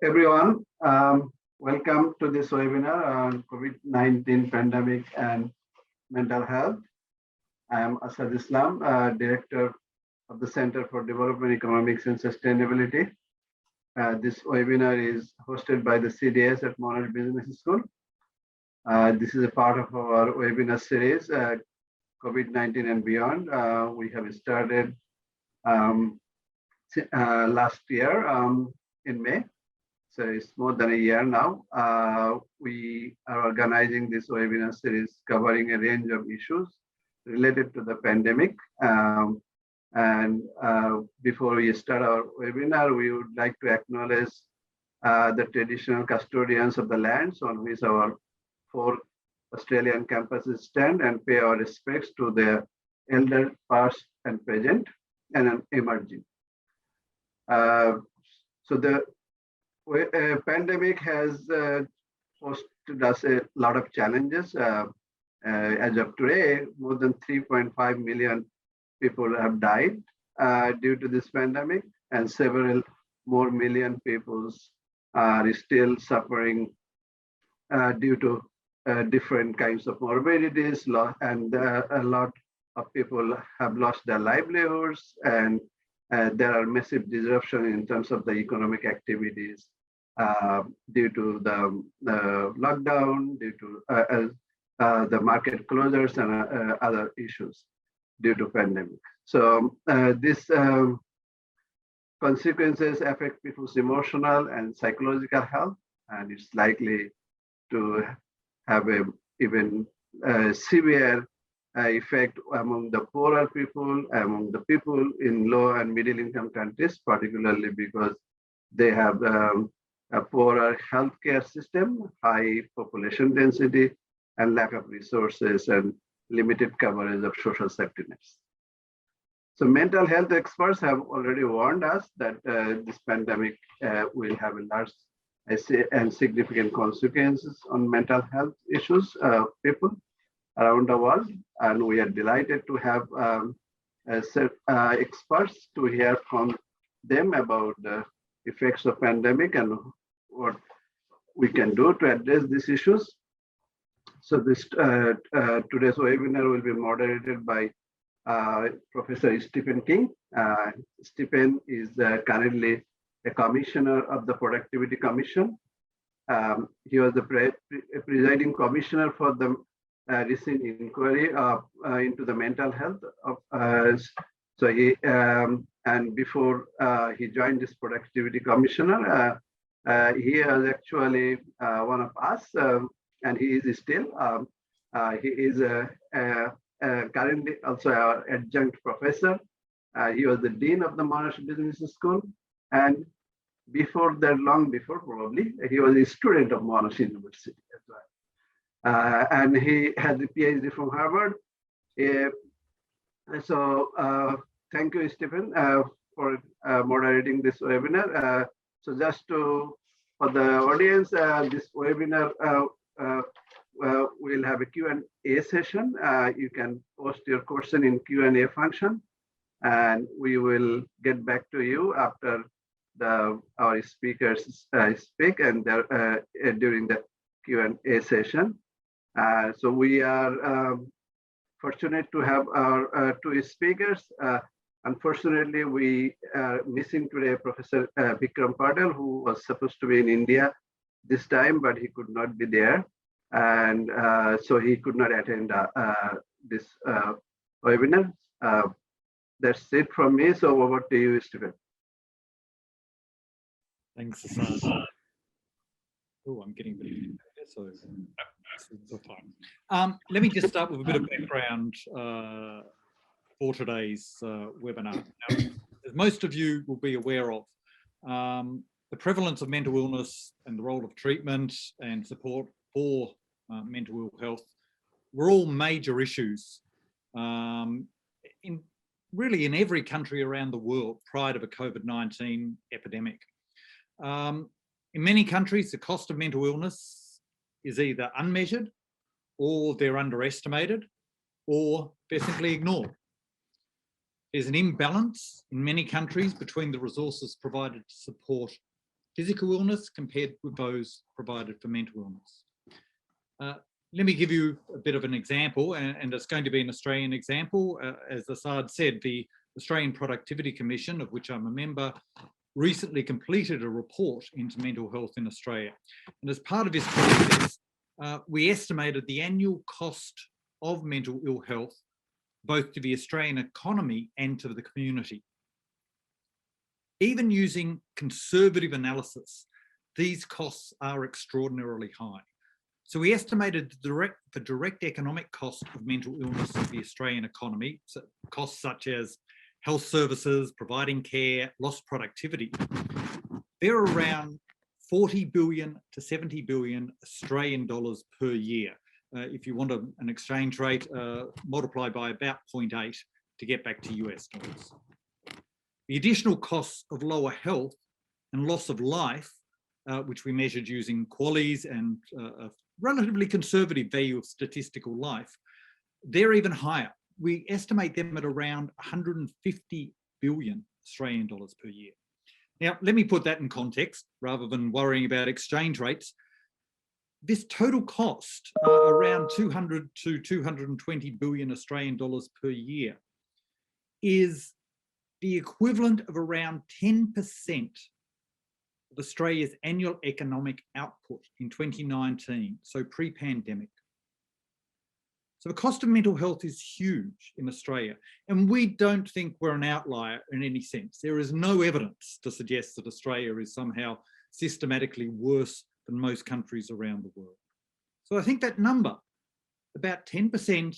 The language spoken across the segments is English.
everyone. Welcome to this webinar on COVID-19 pandemic and mental health. I am Asad Islam, Director of the Center for Development Economics and Sustainability. This webinar is hosted by the CDS at Monash Business School. This is a part of our webinar series, COVID-19 and beyond. We have started last year in May. So it's more than a year now. We are organizing this webinar series covering a range of issues related to the pandemic. Before we start our webinar, we would like to acknowledge the traditional custodians of the lands on which our 4 Australian campuses stand and pay our respects to their elder, past and present and emerging. So the pandemic has posed us a lot of challenges. As of today, more than 3.5 million people have died due to this pandemic, and several more million people are still suffering due to different kinds of morbidities, and a lot of people have lost their livelihoods, and there are massive disruption in terms of the economic activities due to the lockdown, due to the market closures and other issues due to pandemic. So these consequences affect people's emotional and psychological health, and it's likely to have a even severe effect among the poorer people, among the people in low and middle income countries, particularly because they have a poorer healthcare system, high population density, and lack of resources and limited coverage of social safety nets. So mental health experts have already warned us that this pandemic will have a large and significant consequences on mental health issues people around the world, and we are delighted to have experts to hear from them about the effects of pandemic and what we can do to address these issues. So this today's webinar will be moderated by Professor Stephen King. Stephen is currently a commissioner of the Productivity Commission. He was the presiding commissioner for the recent inquiry into the mental health of so he and before he joined this productivity commissioner, he was actually one of us, and he is still he is currently also our adjunct professor. He was the dean of the Monash Business School, and before that, long before probably, he was a student of Monash University as well. And he has a PhD from Harvard. So thank you, Stephen, for moderating this webinar. So just for the audience, this webinar will have a Q&A session. You can post your question in Q&A function, and we will get back to you after our speakers speak and during the Q&A session. So we are fortunate to have our 2 speakers. Unfortunately, we are missing today Professor Vikram Patel, who was supposed to be in India this time, but he could not be there. And so he could not attend this webinar. That's it from me. So over to you, Stephen. Thanks, Asad. Oh, I'm getting a bit of so fine. Let me just start with a bit of background for today's webinar. Now, as most of you will be aware of, the prevalence of mental illness and the role of treatment and support for mental ill health were all major issues really in every country around the world prior to the COVID-19 epidemic. In many countries, the cost of mental illness is either unmeasured, or they're underestimated, or they're simply ignored. There's an imbalance in many countries between the resources provided to support physical illness compared with those provided for mental illness. Let me give you a bit of an example, and it's going to be an Australian example. As Asad said, the Australian Productivity Commission, of which I'm a member, recently completed a report into mental health in Australia. And as part of this process, we estimated the annual cost of mental ill health, both to the Australian economy and to the community. Even using conservative analysis, these costs are extraordinarily high. So we estimated the direct economic cost of mental illness to the Australian economy, so costs such as health services, providing care, lost productivity, they're around 40 billion to 70 billion Australian dollars per year. If you want an exchange rate, multiply by about 0.8 to get back to US dollars. The additional costs of lower health and loss of life, which we measured using QALYs and a relatively conservative value of statistical life, they're even higher. We estimate them at around 150 billion Australian dollars per year. Now, let me put that in context rather than worrying about exchange rates. This total cost, around 200 to 220 billion Australian dollars per year, is the equivalent of around 10% of Australia's annual economic output in 2019, so pre-pandemic. So the cost of mental health is huge in Australia, and we don't think we're an outlier in any sense. There is no evidence to suggest that Australia is somehow systematically worse than most countries around the world. So I think that number, about 10%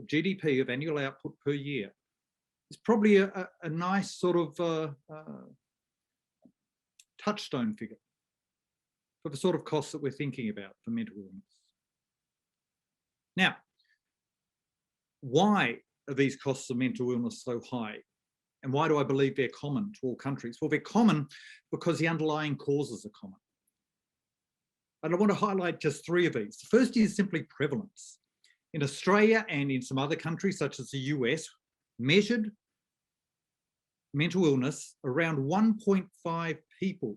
of GDP of annual output per year, is probably a nice sort of touchstone figure for the sort of costs that we're thinking about for mental illness. Now, why are these costs of mental illness so high? And why do I believe they're common to all countries? Well, they're common because the underlying causes are common. And I want to highlight just three of these. The first is simply prevalence. In Australia and in some other countries, such as the US, measured mental illness around 1.5 people,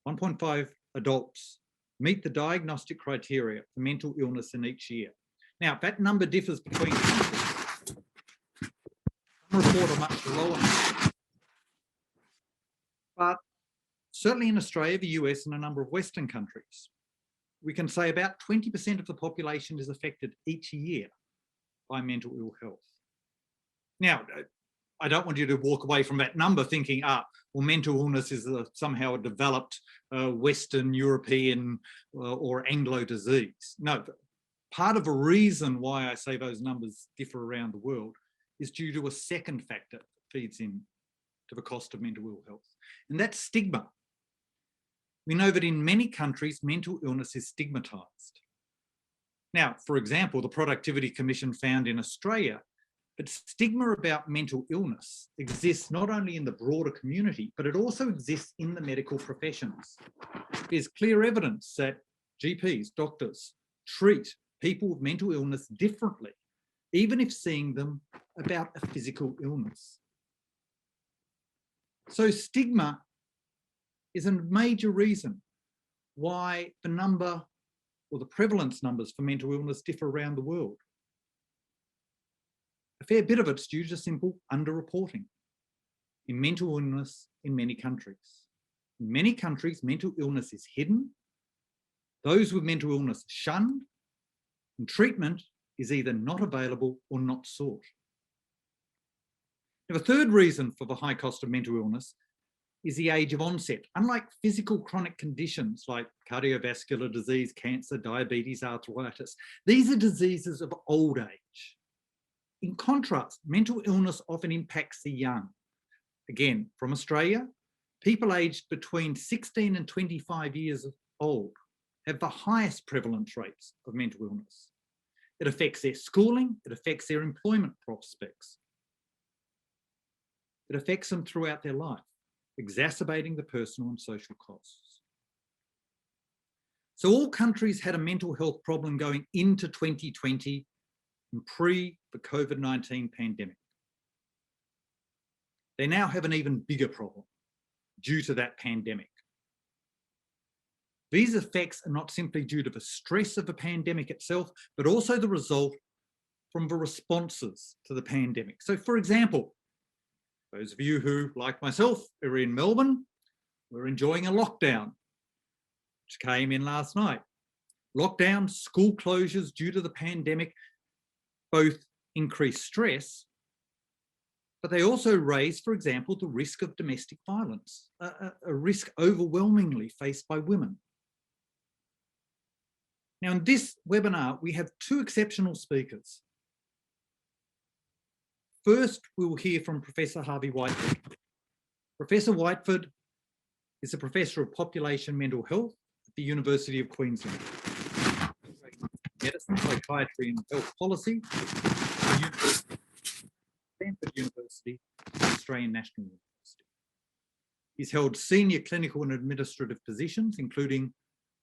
1.5 adults, meet the diagnostic criteria for mental illness in each year. Now, that number differs between countries. Some report a much lower number. But certainly in Australia, the US, and a number of Western countries, we can say about 20% of the population is affected each year by mental ill health. Now, I don't want you to walk away from that number thinking, well, mental illness is somehow a developed Western European or Anglo disease. No, part of the reason why I say those numbers differ around the world is due to a second factor that feeds in to the cost of mental ill health, and that's stigma. We know that in many countries, mental illness is stigmatised. Now, for example, the Productivity Commission found in Australia that stigma about mental illness exists not only in the broader community, but it also exists in the medical professions. There's clear evidence that GPs, doctors, treat people with mental illness differently, even if seeing them about a physical illness. So stigma is a major reason why the number or the prevalence numbers for mental illness differ around the world. A fair bit of it's due to simple underreporting in mental illness in many countries. In many countries, mental illness is hidden, those with mental illness shunned, and treatment is either not available or not sought. Now, the third reason for the high cost of mental illness is the age of onset. Unlike physical chronic conditions like cardiovascular disease, cancer, diabetes, arthritis, these are diseases of old age. In contrast, mental illness often impacts the young. Again, from Australia, people aged between 16 and 25 years old have the highest prevalence rates of mental illness. It affects their schooling, it affects their employment prospects. It affects them throughout their life, exacerbating the personal and social costs. So all countries had a mental health problem going into 2020 and pre the COVID-19 pandemic. They now have an even bigger problem. due to that pandemic. These effects are not simply due to the stress of the pandemic itself, but also the result from the responses to the pandemic. So, for example, those of you who, like myself, are in Melbourne, we're enjoying a lockdown, which came in last night. Lockdown, school closures due to the pandemic both increase stress, but they also raise, for example, the risk of domestic violence, a risk overwhelmingly faced by women. Now, in this webinar, we have two exceptional speakers. First, we will hear from Professor Harvey Whiteford. Professor Whiteford is a Professor of Population Mental Health at the University of Queensland. Medicine, Psychiatry and Health Policy at Stanford University, Australian National University. He's held senior clinical and administrative positions, including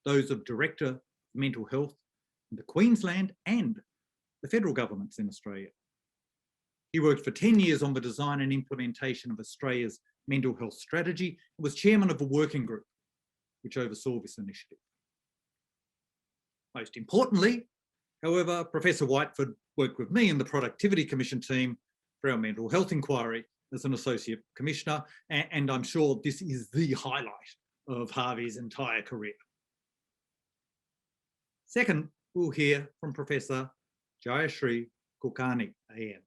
those of Director of Mental Health in the Queensland and the federal governments in Australia. He worked for 10 years on the design and implementation of Australia's mental health strategy and was chairman of a working group which oversaw this initiative. Most importantly, however, Professor Whiteford worked with me in the Productivity Commission team for our mental health inquiry as an Associate Commissioner, and I'm sure this is the highlight of Harvey's entire career. Second, we'll hear from Professor Jacinta Kulkarni, AM.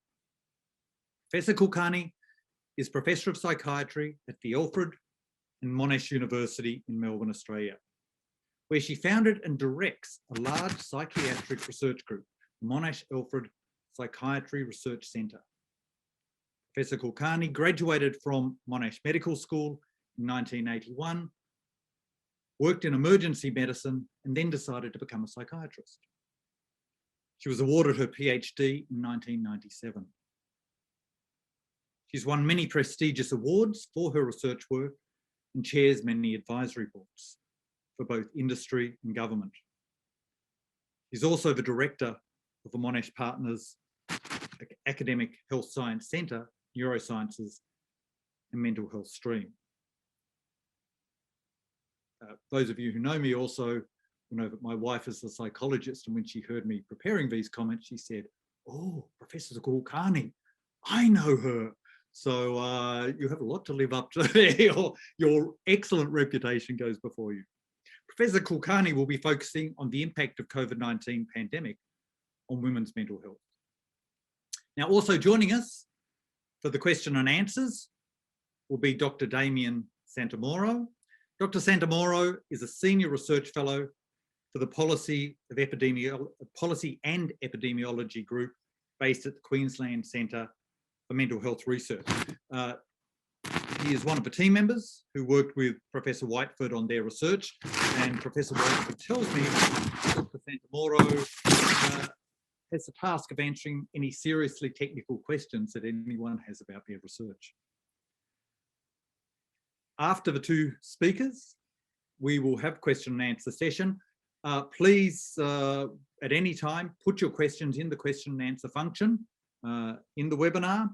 Professor Kulkarni is Professor of Psychiatry at the Alfred and Monash University in Melbourne, Australia, where she founded and directs a large psychiatric research group, the Monash Alfred Psychiatry Research Centre. Professor Kulkarni graduated from Monash Medical School in 1981, worked in emergency medicine, and then decided to become a psychiatrist. She was awarded her PhD in 1997. She's won many prestigious awards for her research work and chairs many advisory boards for both industry and government. She's also the director of the Monash Partners Academic Health Science Centre, Neurosciences and Mental Health Stream. Those of you who know me also know that my wife is a psychologist, and when she heard me preparing these comments, she said, "Oh, Professor Kulkarni, I know her." So you have a lot to live up to. Your excellent reputation goes before you. Professor Kulkarni will be focusing on the impact of COVID-19 pandemic on women's mental health. Now, also joining us for the question and answers will be Dr. Damien Santamoro. Dr. Santamoro is a senior research fellow for the Policy and Epidemiology Group based at the Queensland Centre for Mental Health Research. He is one of the team members who worked with Professor Whiteford on their research, and Professor Whiteford tells me Dr. Santamoro has the task of answering any seriously technical questions that anyone has about their research. After the two speakers, we will have question and answer session. Please, at any time, put your questions in the question and answer function in the webinar.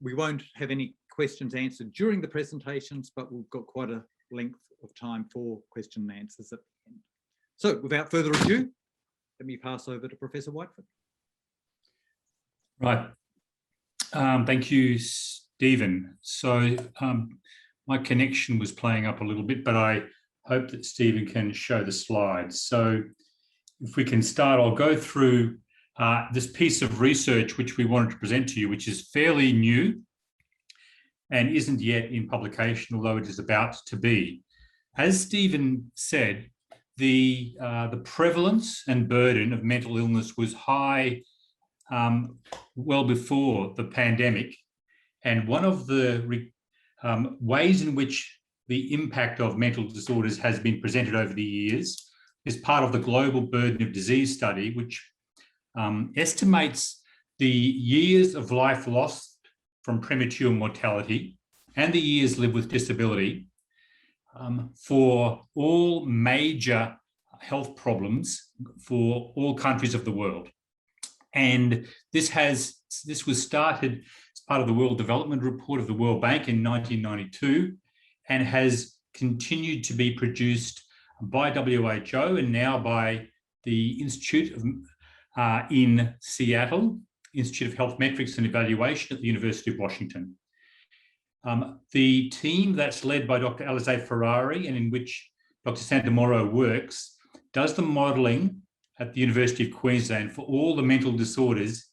We won't have any questions answered during the presentations, but we've got quite a length of time for question and answers at the end. So without further ado, let me pass over to Professor Whiteford. Right. Thank you, Stephen. So my connection was playing up a little bit, but I hope that Stephen can show the slides. So if we can start, I'll go through this piece of research which we wanted to present to you, which is fairly new and isn't yet in publication, although it is about to be. As Stephen said, the prevalence and burden of mental illness was high well before the pandemic. And one of the ways in which the impact of mental disorders has been presented over the years is part of the Global Burden of Disease study, which estimates the years of life lost from premature mortality and the years lived with disability for all major health problems for all countries of the world. And this was started It's part of the World Development Report of the World Bank in 1992 and has continued to be produced by WHO and now by the Institute of, in Seattle, Institute of Health Metrics and Evaluation at the University of Washington. The team that's led by Dr. Alize Ferrari and in which Dr. Santamoro works does the modelling at the University of Queensland for all the mental disorders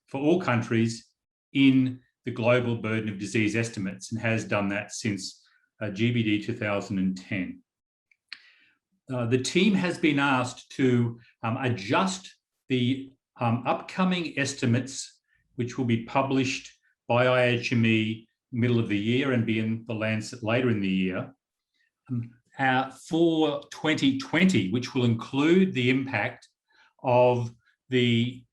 for all countries in the global burden of disease estimates and has done that since GBD 2010. The team has been asked to adjust the upcoming estimates, which will be published by IHME middle of the year and be in the Lancet later in the year, for 2020, which will include the impact of the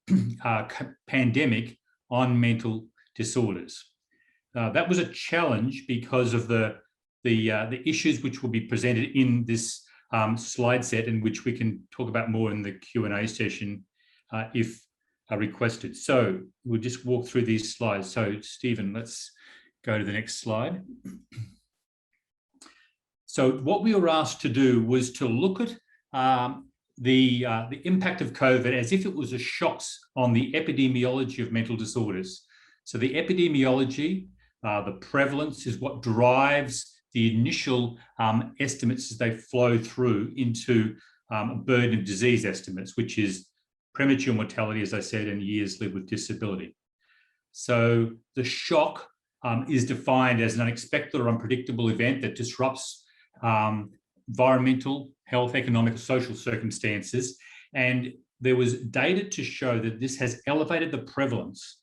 pandemic on mental disorders. That was a challenge because of the issues which will be presented in this slide set, in which we can talk about more in the Q&A session if requested. So we'll just walk through these slides. So Stephen, let's go to the next slide. So what we were asked to do was to look at the impact of COVID as if it was a shocks on the epidemiology of mental disorders. So the epidemiology, the prevalence is what drives the initial estimates as they flow through into burden of disease estimates, which is premature mortality, as I said, and years lived with disability. So the shock is defined as an unexpected or unpredictable event that disrupts environmental, health, economic, or social circumstances. And there was data to show that this has elevated the prevalence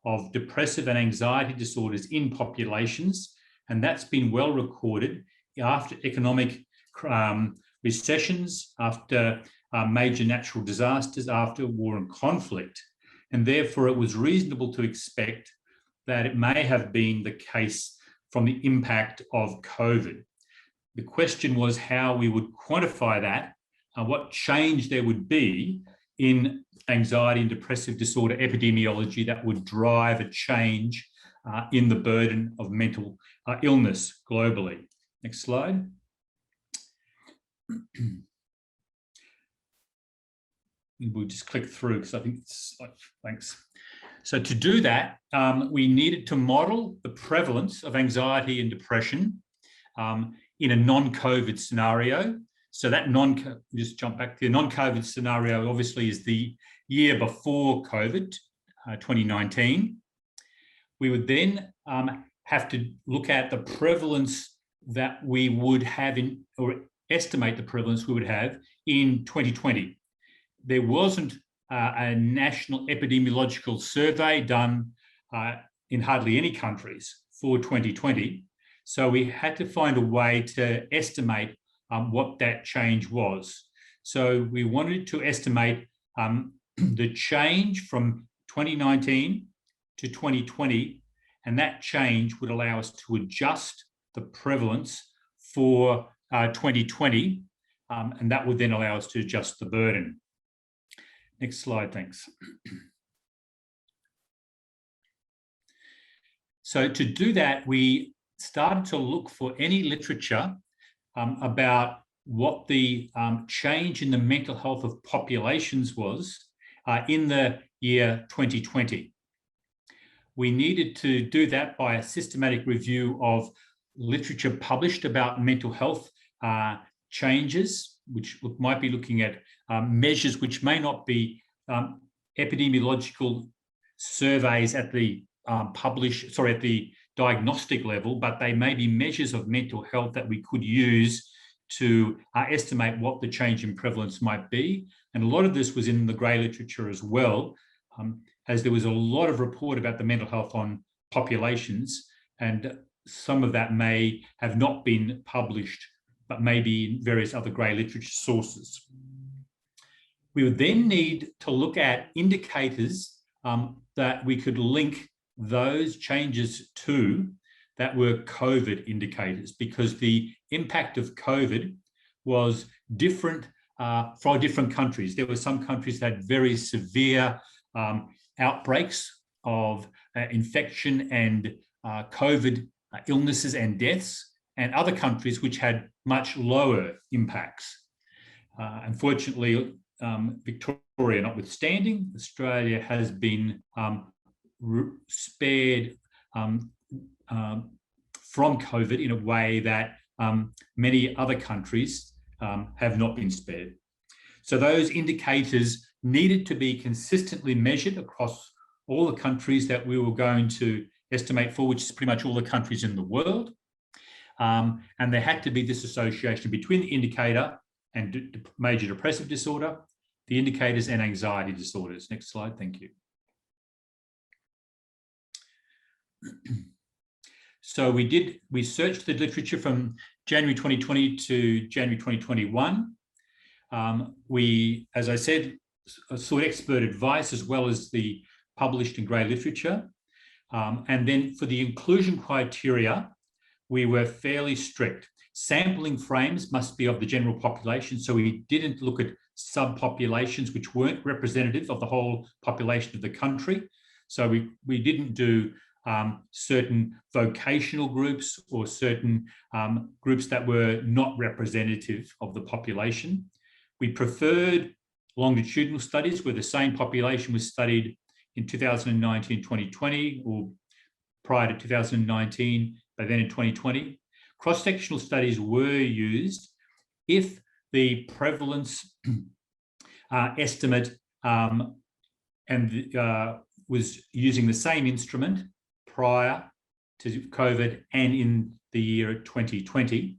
of depressive and anxiety disorders in populations. And that's been well recorded after economic recessions, after major natural disasters, after war and conflict. And therefore, it was reasonable to expect that it may have been the case from the impact of COVID. The question was how we would quantify that, what change there would be in anxiety and depressive disorder epidemiology that would drive a change in the burden of mental illness globally. Next slide. We'll just click through because I think it's like, thanks. So to do that, we needed to model the prevalence of anxiety and depression in a non-COVID scenario. So that just jump back to the non-COVID scenario obviously is the year before COVID, 2019. We would then have to look at the prevalence that we would have in, or estimate the prevalence we would have in 2020. There wasn't a national epidemiological survey done in hardly any countries for 2020. So we had to find a way to estimate what that change was. So we wanted to estimate the change from 2019 to 2020, and that change would allow us to adjust the prevalence for 2020, and that would then allow us to adjust the burden. Next slide, thanks. So to do that, we started to look for any literature about what the change in the mental health of populations was in the year 2020. We needed to do that by a systematic review of literature published about mental health changes, which might be looking at measures which may not be epidemiological surveys at the at the diagnostic level, but they may be measures of mental health that we could use to estimate what the change in prevalence might be. And a lot of this was in the grey literature as well, as there was a lot of report about the mental health on populations, and some of that may have not been published, but maybe in various other grey literature sources. We would then need to look at indicators that we could link those changes to that were COVID indicators, because the impact of COVID was different for different countries. There were some countries that had very severe outbreaks of infection and COVID illnesses and deaths, and other countries which had much lower impacts. Unfortunately, Victoria notwithstanding, Australia has been spared from COVID in a way that many other countries have not been spared. So those indicators needed to be consistently measured across all the countries that we were going to estimate for, which is pretty much all the countries in the world. And there had to be this association between the indicator and major depressive disorder, the indicators and anxiety disorders. Next slide, thank you. So we searched the literature from January 2020 to January 2021. We, as I said, sought expert advice as well as the published and grey literature. And then for the inclusion criteria, we were fairly strict. Sampling frames must be of the general population, so we didn't look at subpopulations which weren't representative of the whole population of the country. So we didn't do certain vocational groups or certain groups that were not representative of the population. We preferred longitudinal studies where the same population was studied in 2019, 2020, or prior to 2019, but then in 2020. Cross-sectional studies were used if the prevalence estimate was using the same instrument prior to COVID and in the year 2020.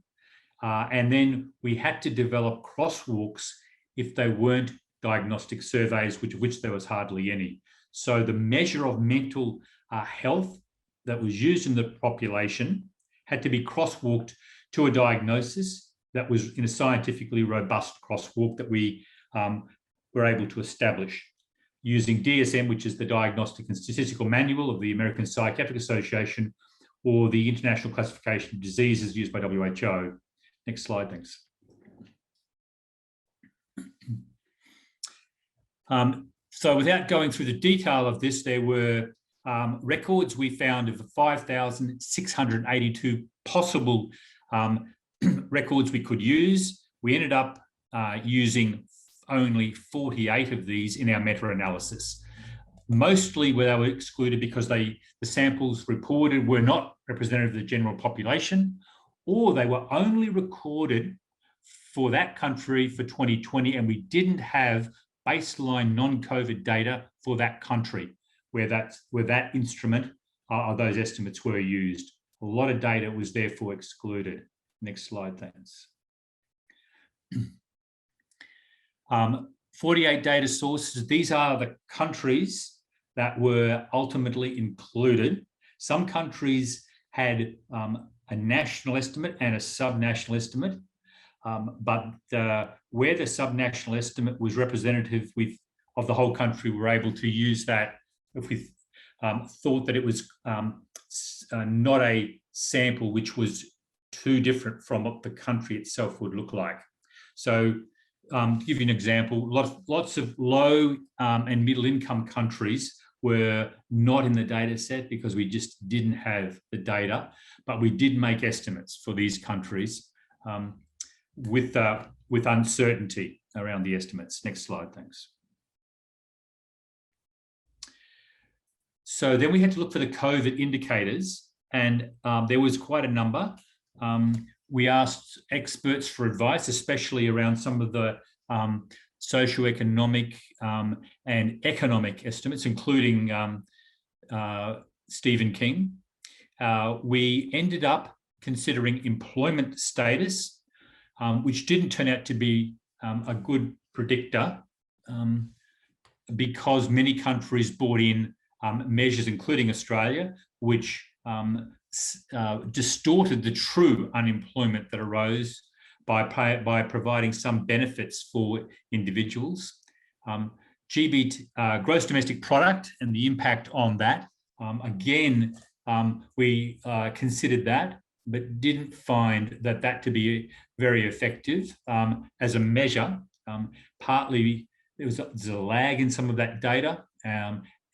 And then we had to develop crosswalks if they weren't diagnostic surveys, which there was hardly any. So the measure of mental health that was used in the population had to be crosswalked to a diagnosis that was in a scientifically robust crosswalk that we were able to establish using DSM, which is the Diagnostic and Statistical Manual of the American Psychiatric Association, or the International Classification of Diseases used by WHO. Next slide, thanks. So without going through the detail of this, there were records we found of 5,682 possible records we could use. We ended up using only 48 of these in our meta-analysis. Mostly where they were excluded because the samples reported were not representative of the general population, or they were only recorded for that country for 2020, and we didn't have baseline non-COVID data for that country where that instrument or those estimates were used. A lot of data was therefore excluded. Next slide, thanks. 48 data sources. These are the countries that were ultimately included. Some countries had a national estimate and a subnational estimate, but where the subnational estimate was representative of the whole country, we were able to use that if we thought that it was not a sample which was too different from what the country itself would look like. So to give you an example, lots of low and middle income countries were not in the data set because we just didn't have the data, but we did make estimates for these countries with uncertainty around the estimates. Next slide, thanks. So then we had to look for the COVID indicators, and there was quite a number. We asked experts for advice, especially around some of the socioeconomic and economic estimates, including Stephen King. We ended up considering employment status, which didn't turn out to be a good predictor because many countries brought in measures, including Australia, which distorted the true unemployment that arose by providing some benefits for individuals. Gross domestic product and the impact on that. Again, we considered that, but didn't find that to be very effective as a measure. Partly there's a lag in some of that data,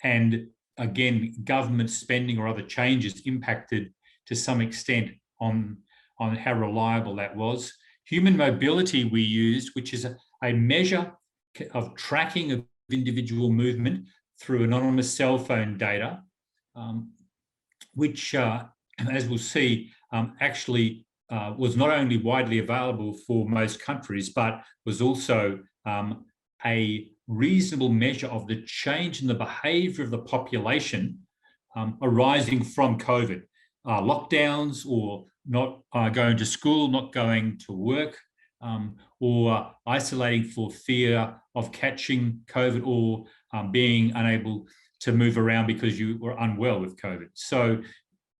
and again, government spending or other changes impacted to some extent on how reliable that was. Human mobility we used, which is a measure of tracking of individual movement through anonymous cell phone data, which, as we'll see, actually was not only widely available for most countries, but was also a reasonable measure of the change in the behaviour of the population arising from COVID. Lockdowns, or not going to school, not going to work, or isolating for fear of catching COVID, or being unable to move around because you were unwell with COVID. So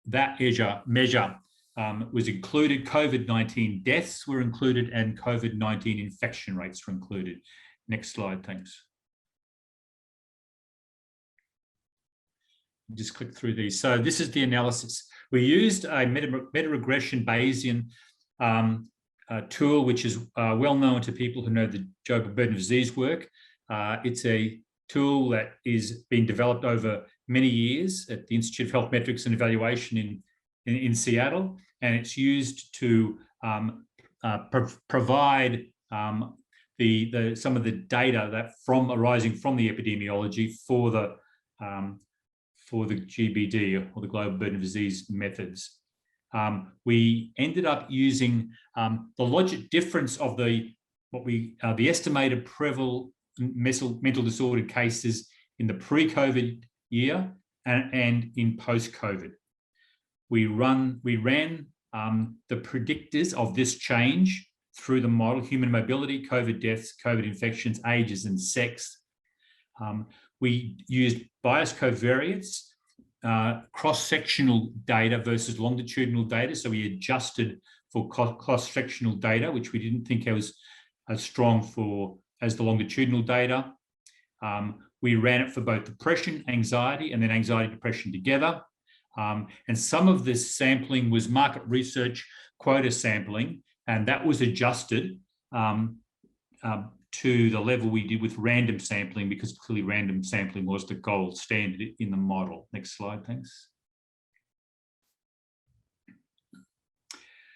that measure was included. COVID-19 deaths were included, and COVID-19 infection rates were included. Next slide, thanks. Just click through these. So this is the analysis. We used a meta-regression Bayesian tool, which is well known to people who know the global burden of disease work. It's a tool that is being developed over many years at the Institute of Health Metrics and Evaluation in Seattle, and it's used to provide some of the data that arising from the epidemiology for the GBD, or the global burden of disease methods. We ended up using the logic difference of the estimated prevalent mental disordered cases in the pre-COVID year and in post-COVID. We ran the predictors of this change through the model: human mobility, COVID deaths, COVID infections, ages, and sex. We used bias covariates, cross-sectional data versus longitudinal data. So we adjusted for cross-sectional data, which we didn't think was as strong as the longitudinal data. We ran it for both depression, anxiety, and then anxiety, depression together. And some of this sampling was market research quota sampling, and that was adjusted to the level we did with random sampling, because clearly random sampling was the gold standard in the model. Next slide, thanks.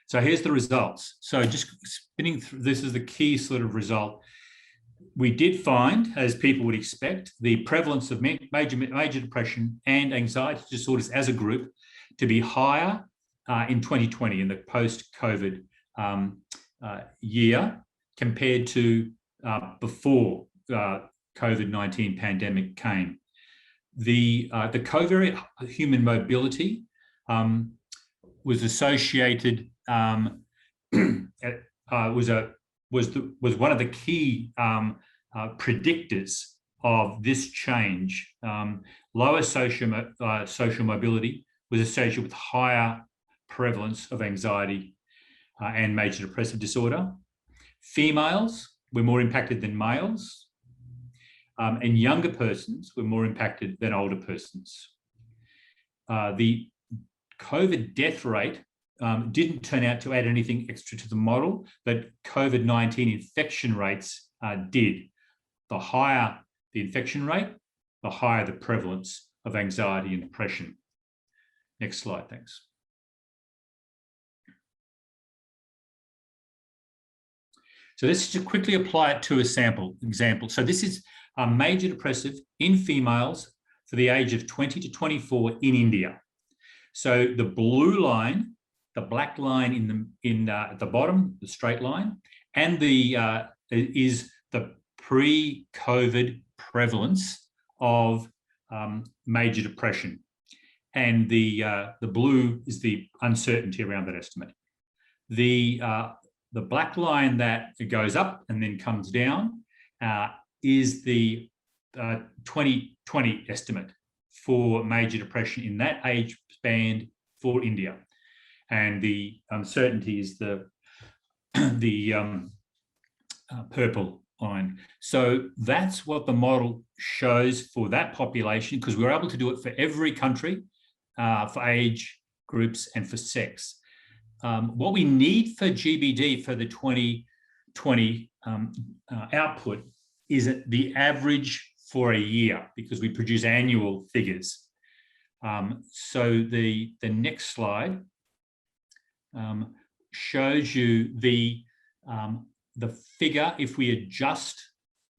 So here's the results. So just spinning through, this is the key sort of result. We did find, as people would expect, the prevalence of major depression and anxiety disorders as a group to be higher in 2020, in the post-COVID year, compared to before COVID-19 pandemic came. The covariate human mobility was associated was one of the key predictors of this change. Lower social mobility was associated with higher prevalence of anxiety and major depressive disorder. Females were more impacted than males, and younger persons were more impacted than older persons. The COVID death rate didn't turn out to add anything extra to the model, but COVID-19 infection rates did. The higher the infection rate, the higher the prevalence of anxiety and depression. Next slide, thanks. So let's just quickly apply it to a sample example. So this is major depressive in females for the age of 20 to 24 in India. So the blue line, the black line at the bottom, the straight line, and the is the pre-COVID prevalence of major depression, and the blue is the uncertainty around that estimate. The black line that goes up and then comes down is the 2020 estimate for major depression in that age band for India. And the uncertainty is the purple line. So that's what the model shows for that population, because we're able to do it for every country, for age groups and for sex. What we need for GBD for the 2020 output is the average for a year, because we produce annual figures. So the next slide shows you the figure if we adjust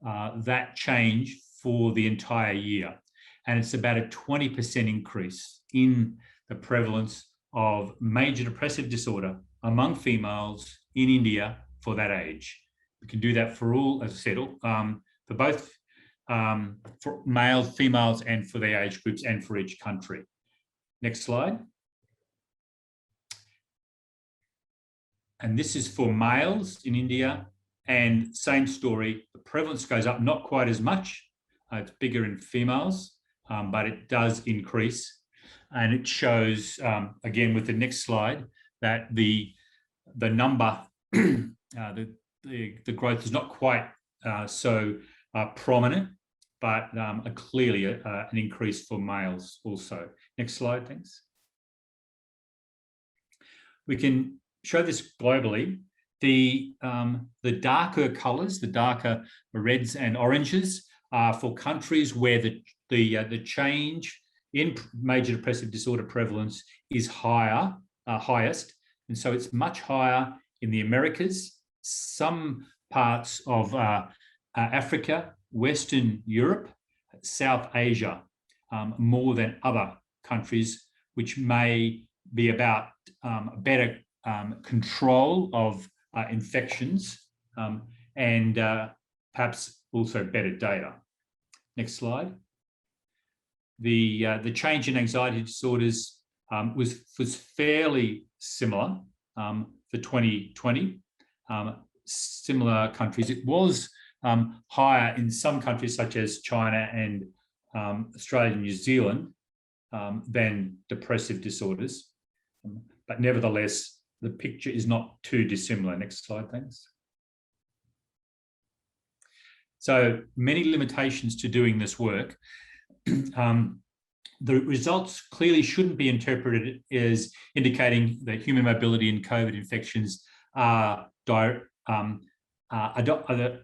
that change for the entire year. And it's about a 20% increase in the prevalence of major depressive disorder among females in India for that age. We can do that for all, as I said, for both for males, females, and for their age groups and for each country. Next slide. And this is for males in India, and same story, the prevalence goes up, not quite as much. It's bigger in females, but it does increase. And it shows, again, with the next slide, that the number, the growth is not quite so prominent, but clearly an increase for males also. Next slide, thanks. We can show this globally. The darker colours, the darker reds and oranges, are for countries where the change in major depressive disorder prevalence is highest, and so it's much higher in the Americas, some parts of Africa, Western Europe, South Asia, more than other countries, which may be about better control of infections and perhaps also better data. Next slide. The change in anxiety disorders was fairly similar for 2020. Similar countries. It was higher in some countries such as China and Australia and New Zealand than depressive disorders. But nevertheless, the picture is not too dissimilar. Next slide, thanks. So many limitations to doing this work. The results clearly shouldn't be interpreted as indicating that human mobility and COVID infections are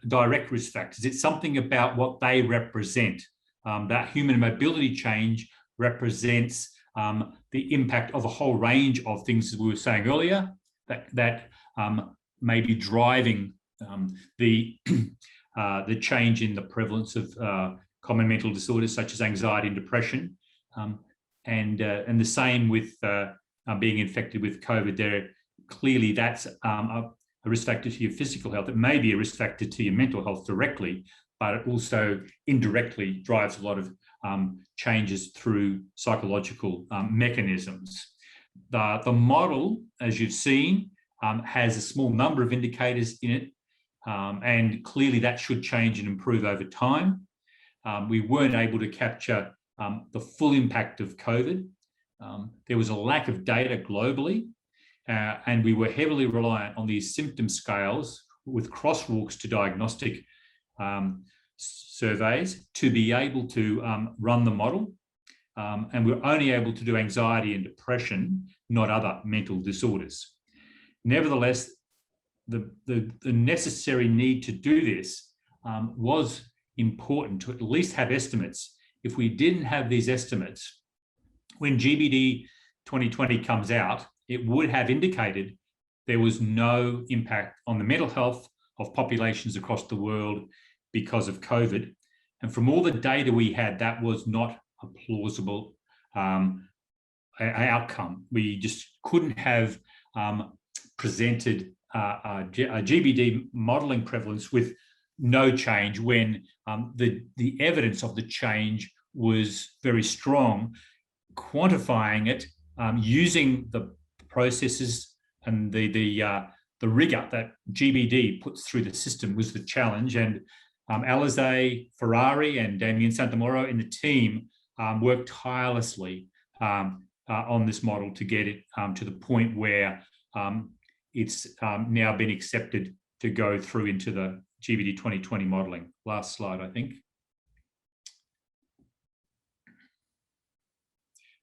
direct risk factors. It's something about what they represent. That human mobility change represents the impact of a whole range of things, as we were saying earlier, that may be driving the change in the prevalence of common mental disorders such as anxiety and depression, and the same with being infected with COVID. There, clearly, that's a risk factor to your physical health. It may be a risk factor to your mental health directly, but it also indirectly drives a lot of changes through psychological mechanisms. The model, as you've seen, has a small number of indicators in it, and clearly that should change and improve over time. We weren't able to capture the full impact of COVID. There was a lack of data globally, and we were heavily reliant on these symptom scales with crosswalks to diagnostic surveys to be able to run the model. And we're only able to do anxiety and depression, not other mental disorders. Nevertheless, the necessary need to do this was important to at least have estimates. If we didn't have these estimates, when GBD 2020 comes out, it would have indicated there was no impact on the mental health of populations across the world because of COVID. And from all the data we had, that was not a plausible outcome. We just couldn't have presented a GBD modelling prevalence with no change when the evidence of the change was very strong. Quantifying it using the processes and the rigor that GBD puts through the system was the challenge. And Alizé Ferrari and Damien Santamoro and the team worked tirelessly on this model to get it to the point where it's now been accepted to go through into the GBD 2020 modelling. Last slide, I think.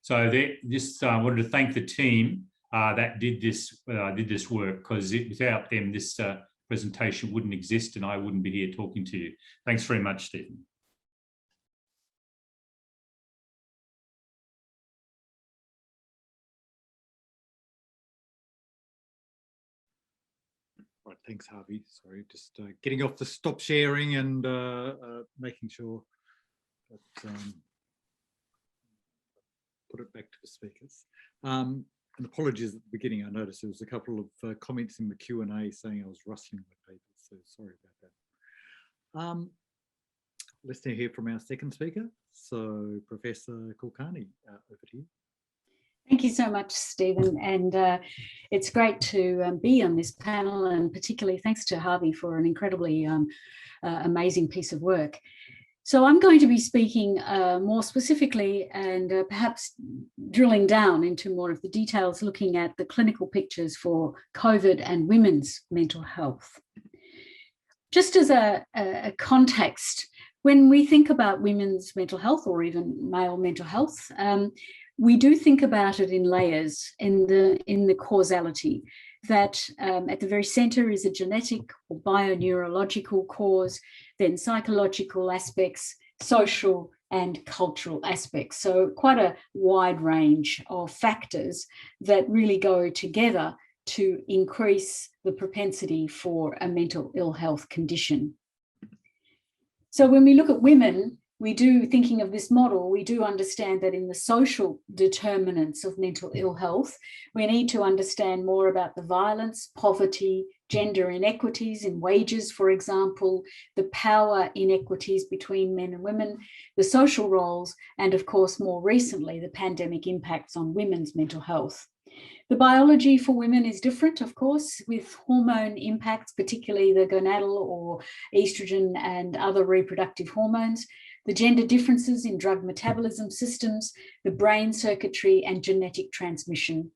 So I wanted to thank the team that did this work, because without them, this presentation wouldn't exist and I wouldn't be here talking to you. Thanks very much, Stephen. Right, thanks, Harvey. Sorry, just getting off the stop sharing and making sure that put it back to the speakers. And apologies at the beginning. I noticed there was a couple of comments in the Q&A saying I was rustling my papers, so sorry about that. Let's now hear from our second speaker. So, Professor Kulkarni, over to you. Thank you so much, Stephen, and it's great to be on this panel, and particularly thanks to Harvey for an incredibly amazing piece of work. So I'm going to be speaking more specifically and perhaps drilling down into more of the details, looking at the clinical pictures for COVID and women's mental health. Just as a context, when we think about women's mental health or even male mental health, we do think about it in layers, in the causality, that at the very center is a genetic or bioneurological cause, then psychological aspects, social and cultural aspects. So quite a wide range of factors that really go together to increase the propensity for a mental ill health condition. So when we look at women, we do, thinking of this model, we do understand that in the social determinants of mental ill health, we need to understand more about the violence, poverty, gender inequities in wages, for example, the power inequities between men and women, the social roles, and of course, more recently, the pandemic impacts on women's mental health. The biology for women is different, of course, with hormone impacts, particularly the gonadal or estrogen and other reproductive hormones, the gender differences in drug metabolism systems, the brain circuitry and genetic transmission.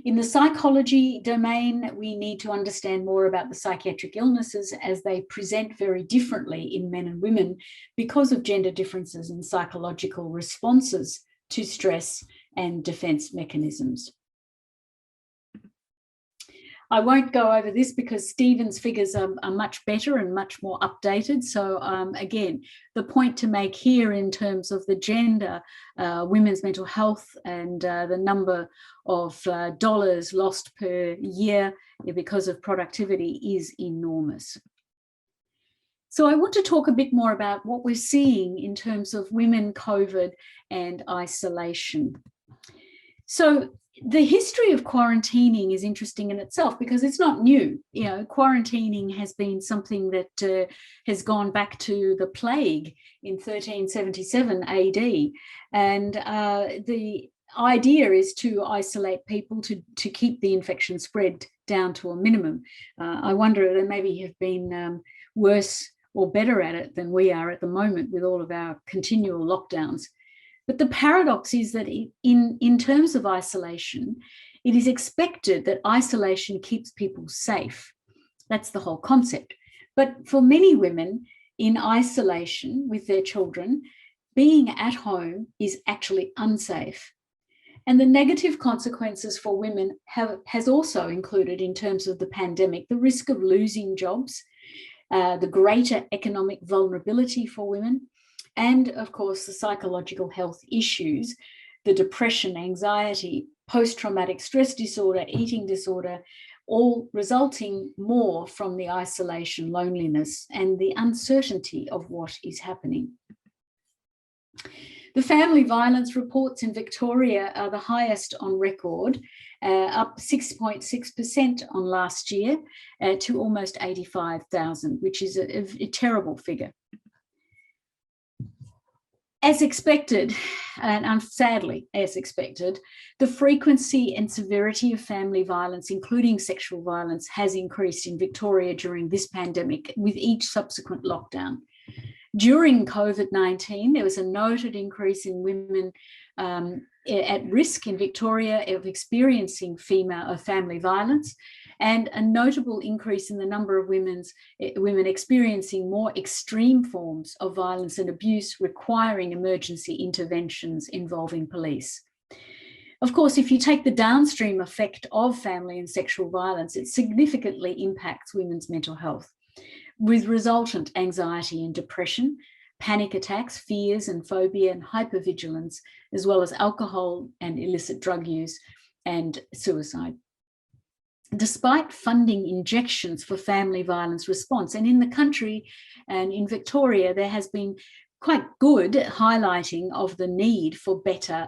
In the psychology domain, we need to understand more about the psychiatric illnesses as they present very differently in men and women because of gender differences in psychological responses to stress and defense mechanisms. I won't go over this because Stephen's figures are much better and much more updated. So again, the point to make here in terms of the gender, women's mental health and the number of dollars lost per year because of productivity is enormous. So I want to talk a bit more about what we're seeing in terms of women, COVID and isolation. So the history of quarantining is interesting in itself because it's not new. You know, quarantining has been something that has gone back to the plague in 1377 AD. And the idea is to isolate people to keep the infection spread down to a minimum. I wonder if they maybe have been worse or better at it than we are at the moment with all of our continual lockdowns. But the paradox is that in terms of isolation, it is expected that isolation keeps people safe. That's the whole concept. But for many women in isolation with their children, being at home is actually unsafe. And the negative consequences for women has also included, in terms of the pandemic, the risk of losing jobs, the greater economic vulnerability for women, and of course, the psychological health issues, the depression, anxiety, post-traumatic stress disorder, eating disorder, all resulting more from the isolation, loneliness, and the uncertainty of what is happening. The family violence reports in Victoria are the highest on record, up 6.6% on last year to almost 85,000, which is a terrible figure. As expected, and sadly as expected, the frequency and severity of family violence, including sexual violence, has increased in Victoria during this pandemic with each subsequent lockdown. During COVID-19, there was a noted increase in women at risk in Victoria of experiencing family violence, and a notable increase in the number of women experiencing more extreme forms of violence and abuse requiring emergency interventions involving police. Of course, if you take the downstream effect of family and sexual violence, it significantly impacts women's mental health, with resultant anxiety and depression, panic attacks, fears and phobia and hypervigilance, as well as alcohol and illicit drug use and suicide. despite funding injections for family violence response. And in the country and in Victoria, there has been quite good highlighting of the need for better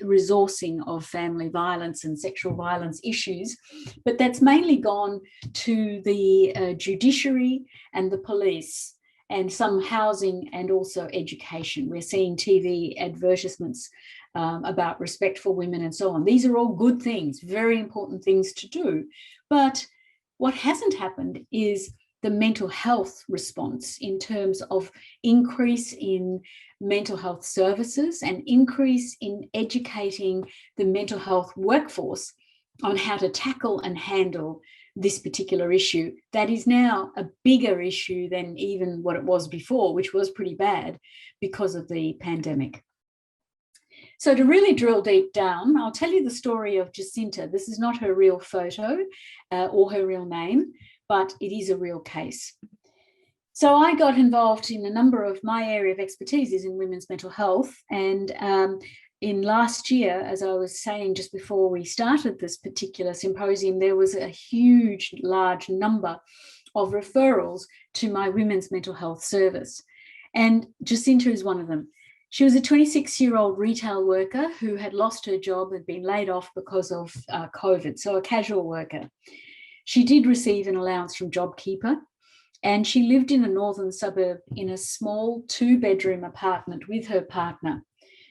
resourcing of family violence and sexual violence issues, but that's mainly gone to the judiciary and the police and some housing and also education. We're seeing TV advertisements about respect for women and so on. These are all good things, very important things to do. But what hasn't happened is the mental health response in terms of increase in mental health services and increase in educating the mental health workforce on how to tackle and handle this particular issue. That is now a bigger issue than even what it was before, which was pretty bad because of the pandemic. So to really drill deep down, I'll tell you the story of Jacinta. This is not her real photo or her real name, but it is a real case. So I got involved in a number of my area of expertise is in women's mental health. And in last year, as I was saying just before we started this particular symposium, there was a huge, large number of referrals to my women's mental health service. And Jacinta is one of them. She was a 26-year-old retail worker who had lost her job and been laid off because of COVID, so a casual worker. She did receive an allowance from JobKeeper, and she lived in a northern suburb in a small 2-bedroom apartment with her partner.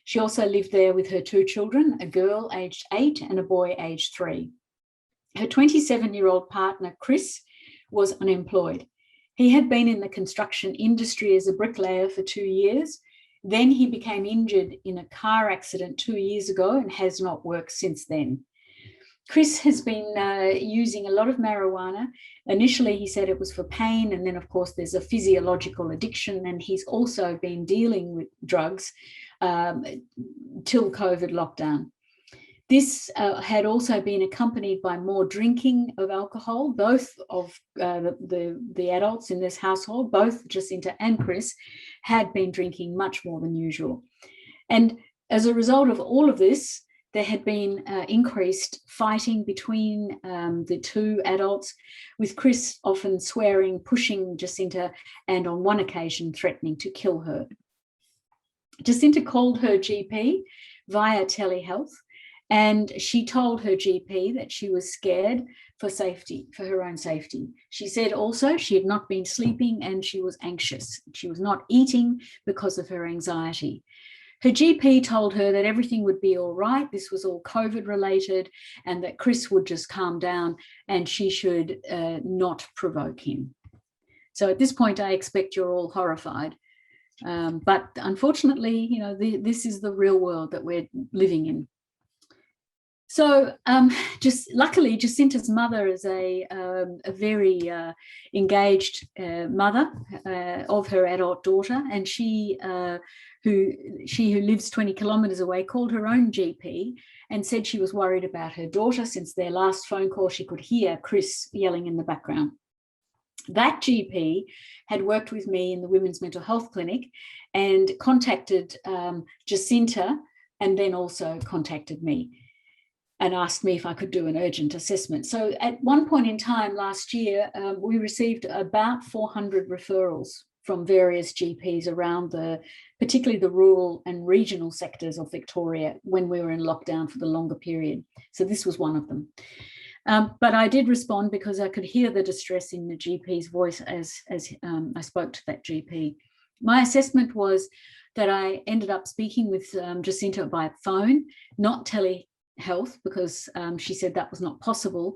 She also lived there with her 2 children, a girl aged 8 and a boy aged 3. Her 27-year-old partner, Chris, was unemployed. He had been in the construction industry as a bricklayer for 2 years. Then he became injured in a car accident 2 years ago and has not worked since then. Chris has been using a lot of marijuana. Initially, he said it was for pain, and then, of course, there's a physiological addiction, and he's also been dealing with drugs till COVID lockdown. This had also been accompanied by more drinking of alcohol. Both of the adults in this household, both Jacinta and Chris, had been drinking much more than usual. And as a result of all of this, there had been increased fighting between the 2 adults, with Chris often swearing, pushing Jacinta, and on one occasion threatening to kill her. Jacinta called her GP via telehealth, and she told her GP that she was scared for her own safety. She said also she had not been sleeping and she was anxious. She was not eating because of her anxiety. Her GP told her that everything would be all right. This was all COVID related, and that Chris would just calm down and she should not provoke him. So at this point, I expect you're all horrified. But unfortunately, this is the real world that we're living in. So just luckily, Jacinta's mother is a very engaged mother of her adult daughter, and she who lives 20 kilometres away called her own GP and said she was worried about her daughter. Since their last phone call, she could hear Chris yelling in the background. That GP had worked with me in the Women's Mental Health Clinic and contacted Jacinta, and then also contacted me and asked me if I could do an urgent assessment. So at one point in time last year, we received about 400 referrals from various GPs around particularly the rural and regional sectors of Victoria when we were in lockdown for the longer period. So this was one of them. But I did respond because I could hear the distress in the GP's voice as I spoke to that GP. My assessment was that I ended up speaking with Jacinta by phone, not telehealth, because she said that was not possible.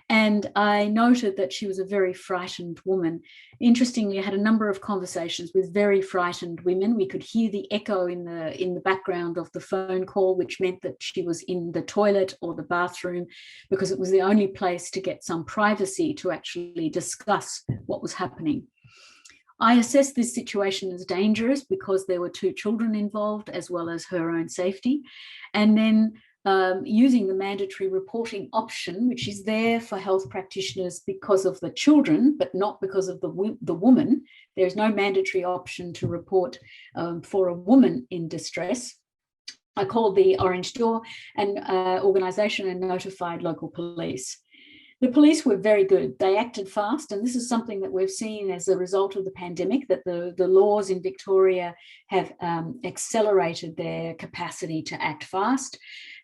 And I noted that she was a very frightened woman. Interestingly, I had a number of conversations with very frightened women. We could hear the echo in the background of the phone call, which meant that she was in the toilet or the bathroom, because it was the only place to get some privacy to actually discuss what was happening. I assessed this situation as dangerous because there were 2 children involved, as well as her own safety. And then using the mandatory reporting option, which is there for health practitioners because of the children, but not because of the woman. There's no mandatory option to report for a woman in distress. I called the Orange Door organisation and notified local police. The police were very good. They acted fast, and this is something that we've seen as a result of the pandemic, that the laws in Victoria have accelerated their capacity to act fast.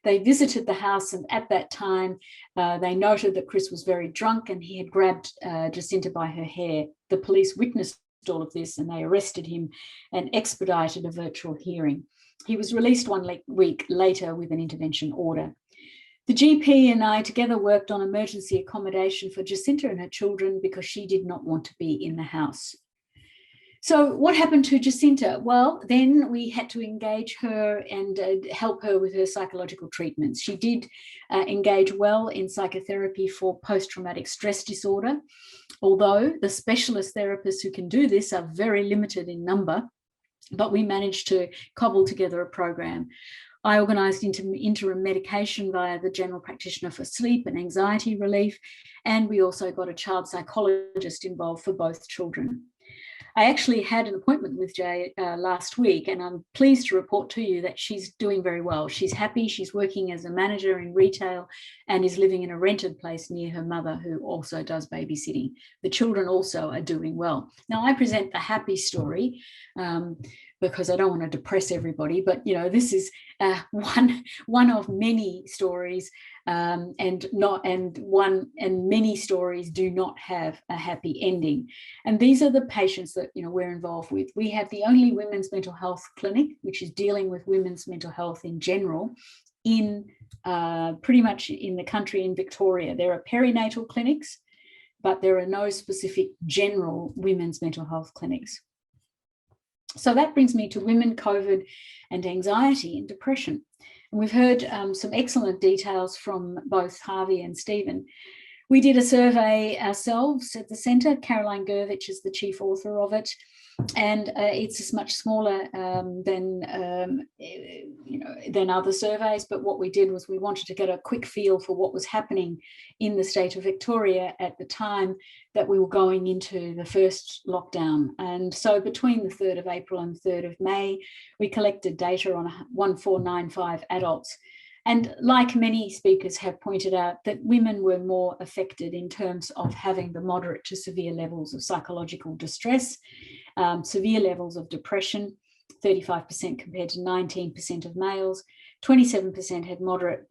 They visited the house, and at that time, they noted that Chris was very drunk and he had grabbed Jacinta by her hair. The police witnessed all of this and they arrested him and expedited a virtual hearing. He was released 1 week later with an intervention order. The GP and I together worked on emergency accommodation for Jacinta and her children because she did not want to be in the house. So what happened to Jacinta? Well, then we had to engage her and help her with her psychological treatments. She did engage well in psychotherapy for post-traumatic stress disorder, although the specialist therapists who can do this are very limited in number, but we managed to cobble together a program. I organised interim medication via the general practitioner for sleep and anxiety relief, and we also got a child psychologist involved for both children. I actually had an appointment with Jay last week, and I'm pleased to report to you that she's doing very well. She's happy, she's working as a manager in retail and is living in a rented place near her mother, who also does babysitting. The children also are doing well. Now, I present the happy story because I don't want to depress everybody, but you know, this is one of many stories, and many stories do not have a happy ending. And these are the patients that we're involved with. We have the only women's mental health clinic, which is dealing with women's mental health in general, in pretty much in the country in Victoria. There are perinatal clinics, but there are no specific general women's mental health clinics. So that brings me to women, COVID, and anxiety and depression. And we've heard some excellent details from both Harvey and Stephen. We did a survey ourselves at the centre. Caroline Gurvich is the chief author of it. And it's much smaller than other surveys. But what we did was we wanted to get a quick feel for what was happening in the state of Victoria at the time that we were going into the first lockdown. And so between the 3rd of April and 3rd of May, we collected data on 1495 adults. And like many speakers have pointed out, that women were more affected in terms of having the moderate to severe levels of psychological distress, severe levels of depression, 35% compared to 19% of males. 27% had moderate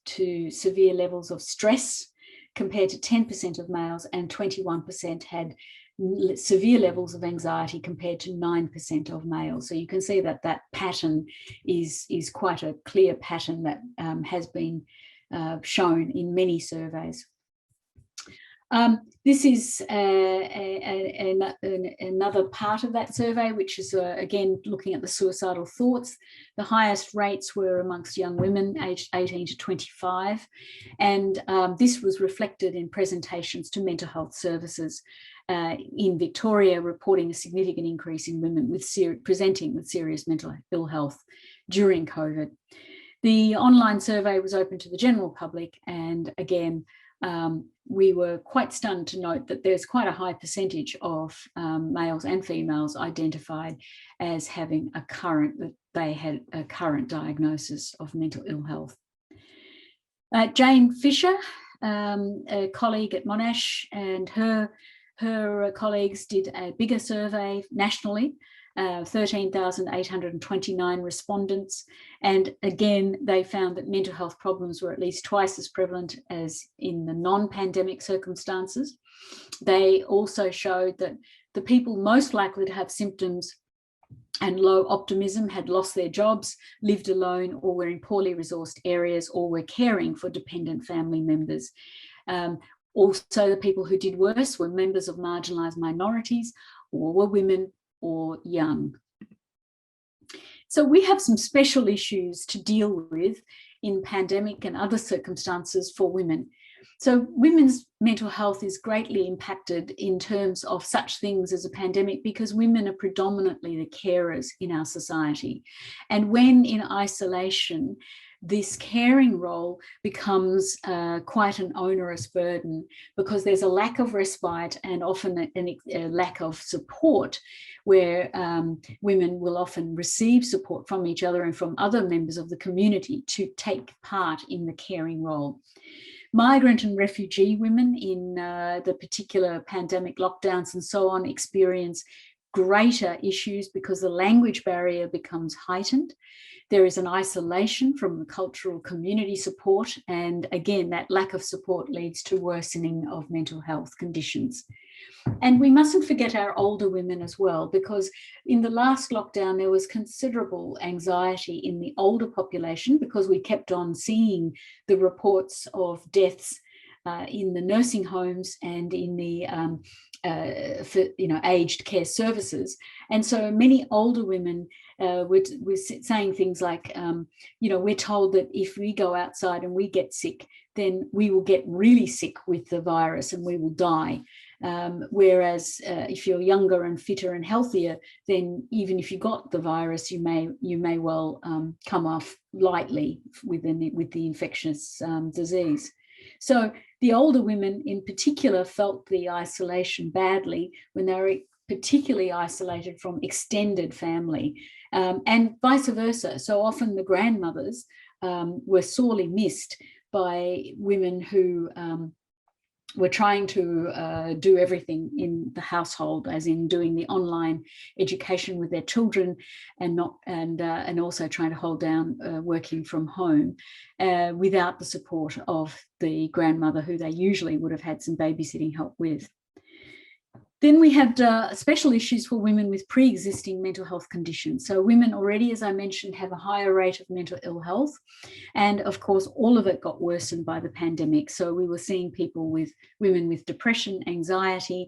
to severe levels of stress compared to 10% of males, and 21% had severe levels of anxiety compared to 9% of males. So you can see that that pattern is quite a clear pattern that has been shown in many surveys. This is another part of that survey, which is again looking at the suicidal thoughts. The highest rates were amongst young women aged 18 to 25, and this was reflected in presentations to mental health services in Victoria, reporting a significant increase in women presenting with serious mental ill health during COVID. The online survey was open to the general public, and again, we were quite stunned to note that there's quite a high percentage of males and females identified as having that they had a current diagnosis of mental ill health. Jane Fisher, a colleague at Monash, and her colleagues did a bigger survey nationally, 13,829 respondents. And again, they found that mental health problems were at least twice as prevalent as in the non-pandemic circumstances. They also showed that the people most likely to have symptoms and low optimism had lost their jobs, lived alone, or were in poorly resourced areas, or were caring for dependent family members. Also, the people who did worse were members of marginalised minorities, or were women or young. So we have some special issues to deal with in pandemic and other circumstances for women. So women's mental health is greatly impacted in terms of such things as a pandemic, because women are predominantly the carers in our society. And when in isolation, this caring role becomes quite an onerous burden, because there's a lack of respite and often a lack of support, where women will often receive support from each other and from other members of the community to take part in the caring role. Migrant and refugee women in the particular pandemic lockdowns and so on experience greater issues because the language barrier becomes heightened. There is an isolation from the cultural community support, and again, that lack of support leads to worsening of mental health conditions. And we mustn't forget our older women as well, because in the last lockdown, there was considerable anxiety in the older population because we kept on seeing the reports of deaths in the nursing homes and in the aged care services. And so many older women were saying things like, we're told that if we go outside and we get sick, then we will get really sick with the virus and we will die. Whereas if you're younger and fitter and healthier, then even if you got the virus, you may well come off lightly with the infectious disease. So the older women in particular felt the isolation badly when they were particularly isolated from extended family, and vice versa. So often the grandmothers were sorely missed by women who were trying to do everything in the household, as in doing the online education with their children, and also trying to hold down working from home without the support of the grandmother, who they usually would have had some babysitting help with. Then we had special issues for women with pre-existing mental health conditions. So women already, as I mentioned, have a higher rate of mental ill health. And of course, all of it got worsened by the pandemic. So we were seeing women with depression, anxiety,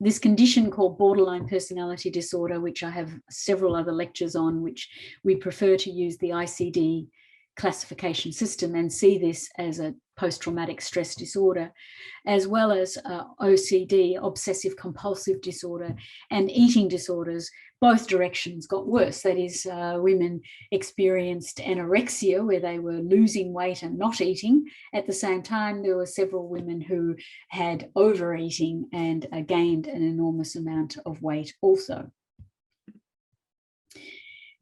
this condition called borderline personality disorder, which I have several other lectures on, which we prefer to use the ICD classification system and see this as a post-traumatic stress disorder, as well as OCD, obsessive compulsive disorder, and eating disorders. Both directions got worse. That is, women experienced anorexia, where they were losing weight and not eating. At the same time, there were several women who had overeating and gained an enormous amount of weight also.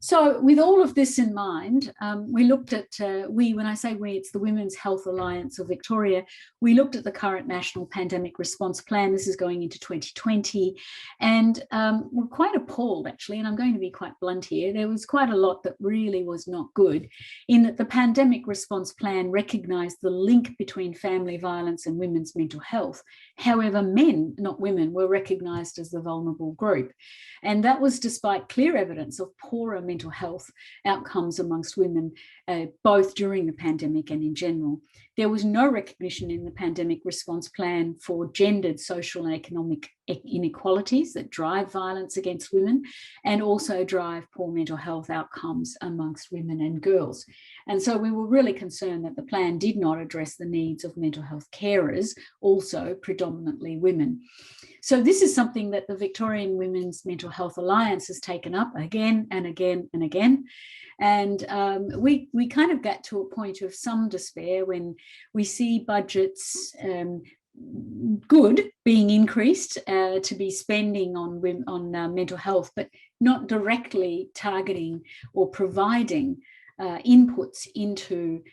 So with all of this in mind, we looked at, when I say we, it's the Women's Health Alliance of Victoria, we looked at the current National Pandemic Response Plan. This is going into 2020, and we're quite appalled, actually, and I'm going to be quite blunt here. There was quite a lot that really was not good, in that the Pandemic Response Plan recognised the link between family violence and women's mental health. However, men, not women, were recognised as the vulnerable group. And that was despite clear evidence of poorer mental health outcomes amongst women, both during the pandemic and in general. There was no recognition in the Pandemic Response Plan for gendered social and economic inequalities that drive violence against women and also drive poor mental health outcomes amongst women and girls. And so we were really concerned that the plan did not address the needs of mental health carers, also predominantly women. So this is something that the Victorian Women's Mental Health Alliance has taken up again and again and again. And we kind of get to a point of some despair when we see budgets good being increased to be spending on mental health, but not directly targeting or providing inputs into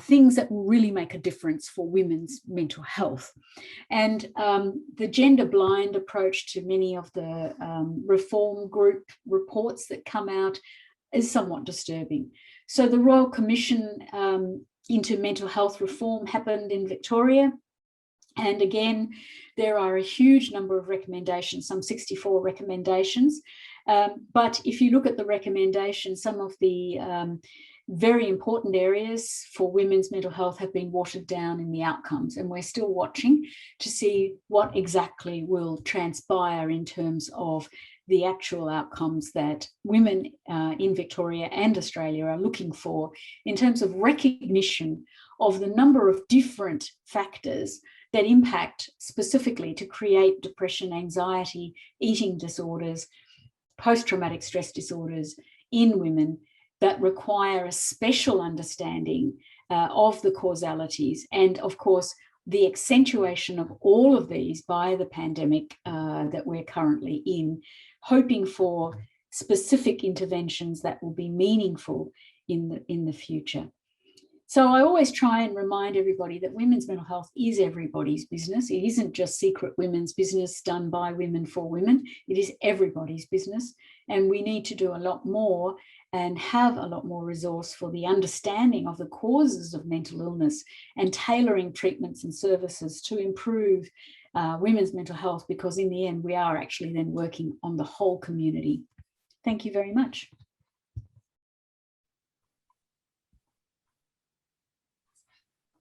things that will really make a difference for women's mental health. And the gender blind approach to many of the reform group reports that come out is somewhat disturbing. So the Royal Commission into Mental Health Reform happened in Victoria. And again, there are a huge number of recommendations, some 64 recommendations. But if you look at the recommendations, some of the very important areas for women's mental health have been watered down in the outcomes. And we're still watching to see what exactly will transpire in terms of the actual outcomes that women in Victoria and Australia are looking for in terms of recognition of the number of different factors that impact specifically to create depression, anxiety, eating disorders, post-traumatic stress disorders in women that require a special understanding of the causalities and, of course, the accentuation of all of these by the pandemic that we're currently in, hoping for specific interventions that will be meaningful in the future. So I always try and remind everybody that women's mental health is everybody's business. It isn't just secret women's business done by women for women. It is everybody's business. And we need to do a lot more and have a lot more resource for the understanding of the causes of mental illness and tailoring treatments and services to improve women's mental health, because in the end, we are actually then working on the whole community. Thank you very much.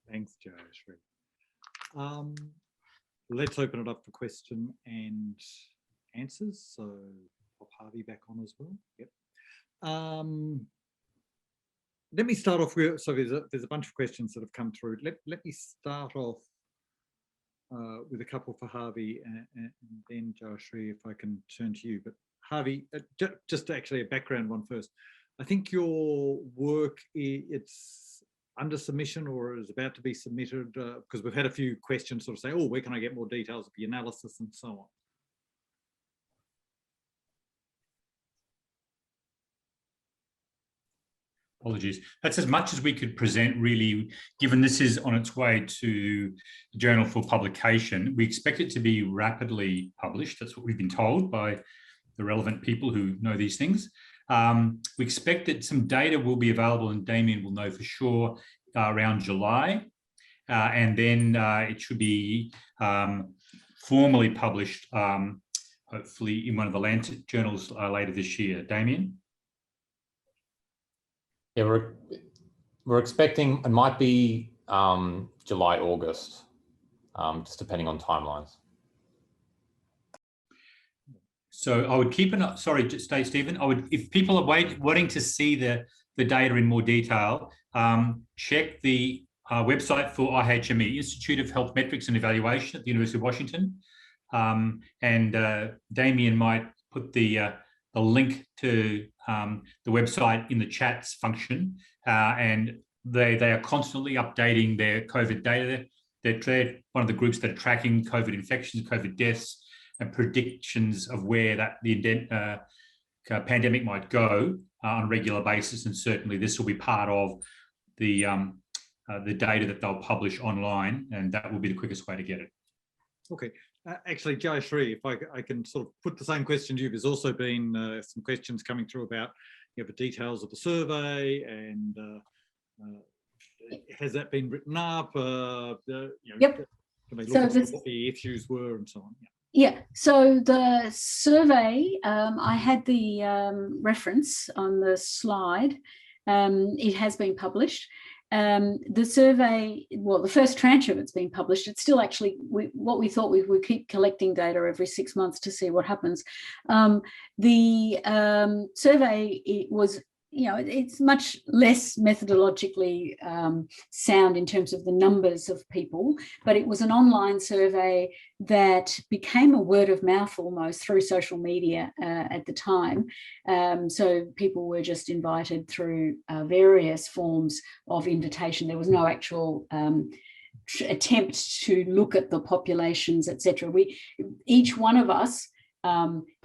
Thanks, Jayashri. Let's open it up for question and answers. So pop Harvey back on as well. Yep. Let me start off with, so there's a bunch of questions that have come through. Let me start off with a couple for Harvey and then Jayashri, if I can turn to you. But Harvey, just actually a background one first. I think your work, it's under submission or is about to be submitted, because we've had a few questions sort of say, oh, where can I get more details of the analysis and so on? Apologies. That's as much as we could present, really, given this is on its way to the journal for publication. We expect it to be rapidly published. That's what we've been told by the relevant people who know these things. We expect that some data will be available, and Damien will know for sure, around July. And then it should be formally published, hopefully in one of the Lancet journals later this year. Damien? Yeah, we're expecting it might be July, August, just depending on timelines. So I would keep an, sorry, just stay, Stephen. I would, if people are wanting to see the data in more detail, check the website for IHME, Institute of Health Metrics and Evaluation at the University of Washington. And Damien might put the link to the website in the chats function, and they are constantly updating their COVID data. They're one of the groups that are tracking COVID infections, COVID deaths, and predictions of where the pandemic might go on a regular basis. And certainly this will be part of the data that they'll publish online, and that will be the quickest way to get it. Okay. Actually, Jayashri, if I can sort of put the same question to you, there's also been some questions coming through about the details of the survey and has that been written up? Yep. Can they look at what the issues were and so on? Yeah, so the survey, I had the reference on the slide. It has been published. The survey, well, the first tranche of it's been published. It's still actually, what we thought we would keep collecting data every 6 months to see what happens. The survey, it was, it's much less methodologically sound in terms of the numbers of people, but it was an online survey that became a word of mouth almost through social media at the time. So people were just invited through various forms of invitation. There was no actual attempt to look at the populations, etc. Each one of us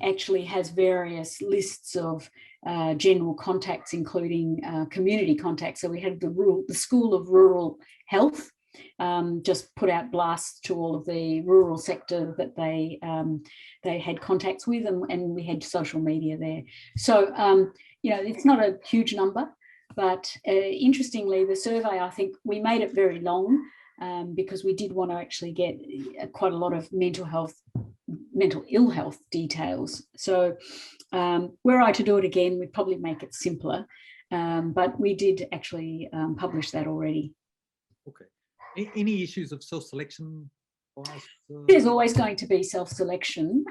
actually has various lists of general contacts, including community contacts. So we had the School of Rural Health just put out blasts to all of the rural sector that they had contacts with, and we had social media there. So it's not a huge number, but interestingly, the survey, I think we made it very long because we did want to actually get quite a lot of mental ill health details. So were I to do it again, we'd probably make it simpler, but we did actually publish that already. Okay. Any issues of self-selection? There's always going to be self-selection,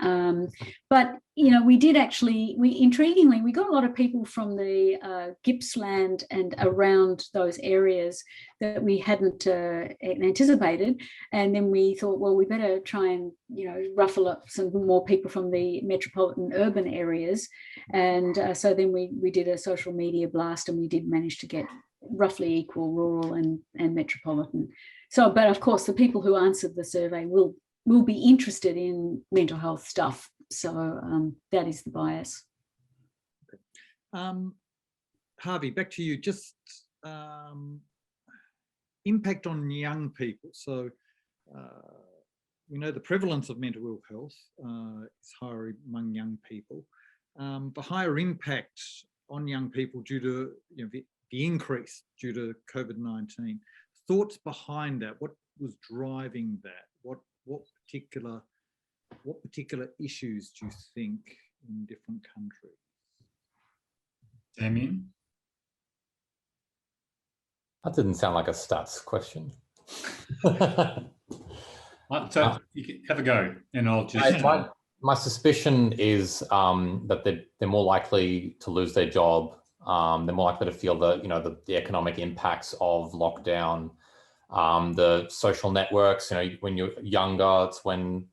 but we did actually, intriguingly, we got a lot of people from the Gippsland and around those areas that we hadn't anticipated, and then we thought, well, we better try and ruffle up some more people from the metropolitan urban areas, and so then we did a social media blast, and we did manage to get roughly equal rural and metropolitan. So, but of course, the people who answered the survey will be interested in mental health stuff. So that is the bias. Okay. Harvey, back to you. Just impact on young people. So we know the prevalence of mental ill health is higher among young people. The higher impact on young people due to the increase due to COVID-19. Thoughts behind that? What was driving that? What particular issues do you think in different countries? Damien? That didn't sound like a stats question. So you can have a go, and I'll just. My suspicion is that they're more likely to lose their job. They're more likely to feel the economic impacts of lockdown, the social networks. When you're younger, it's when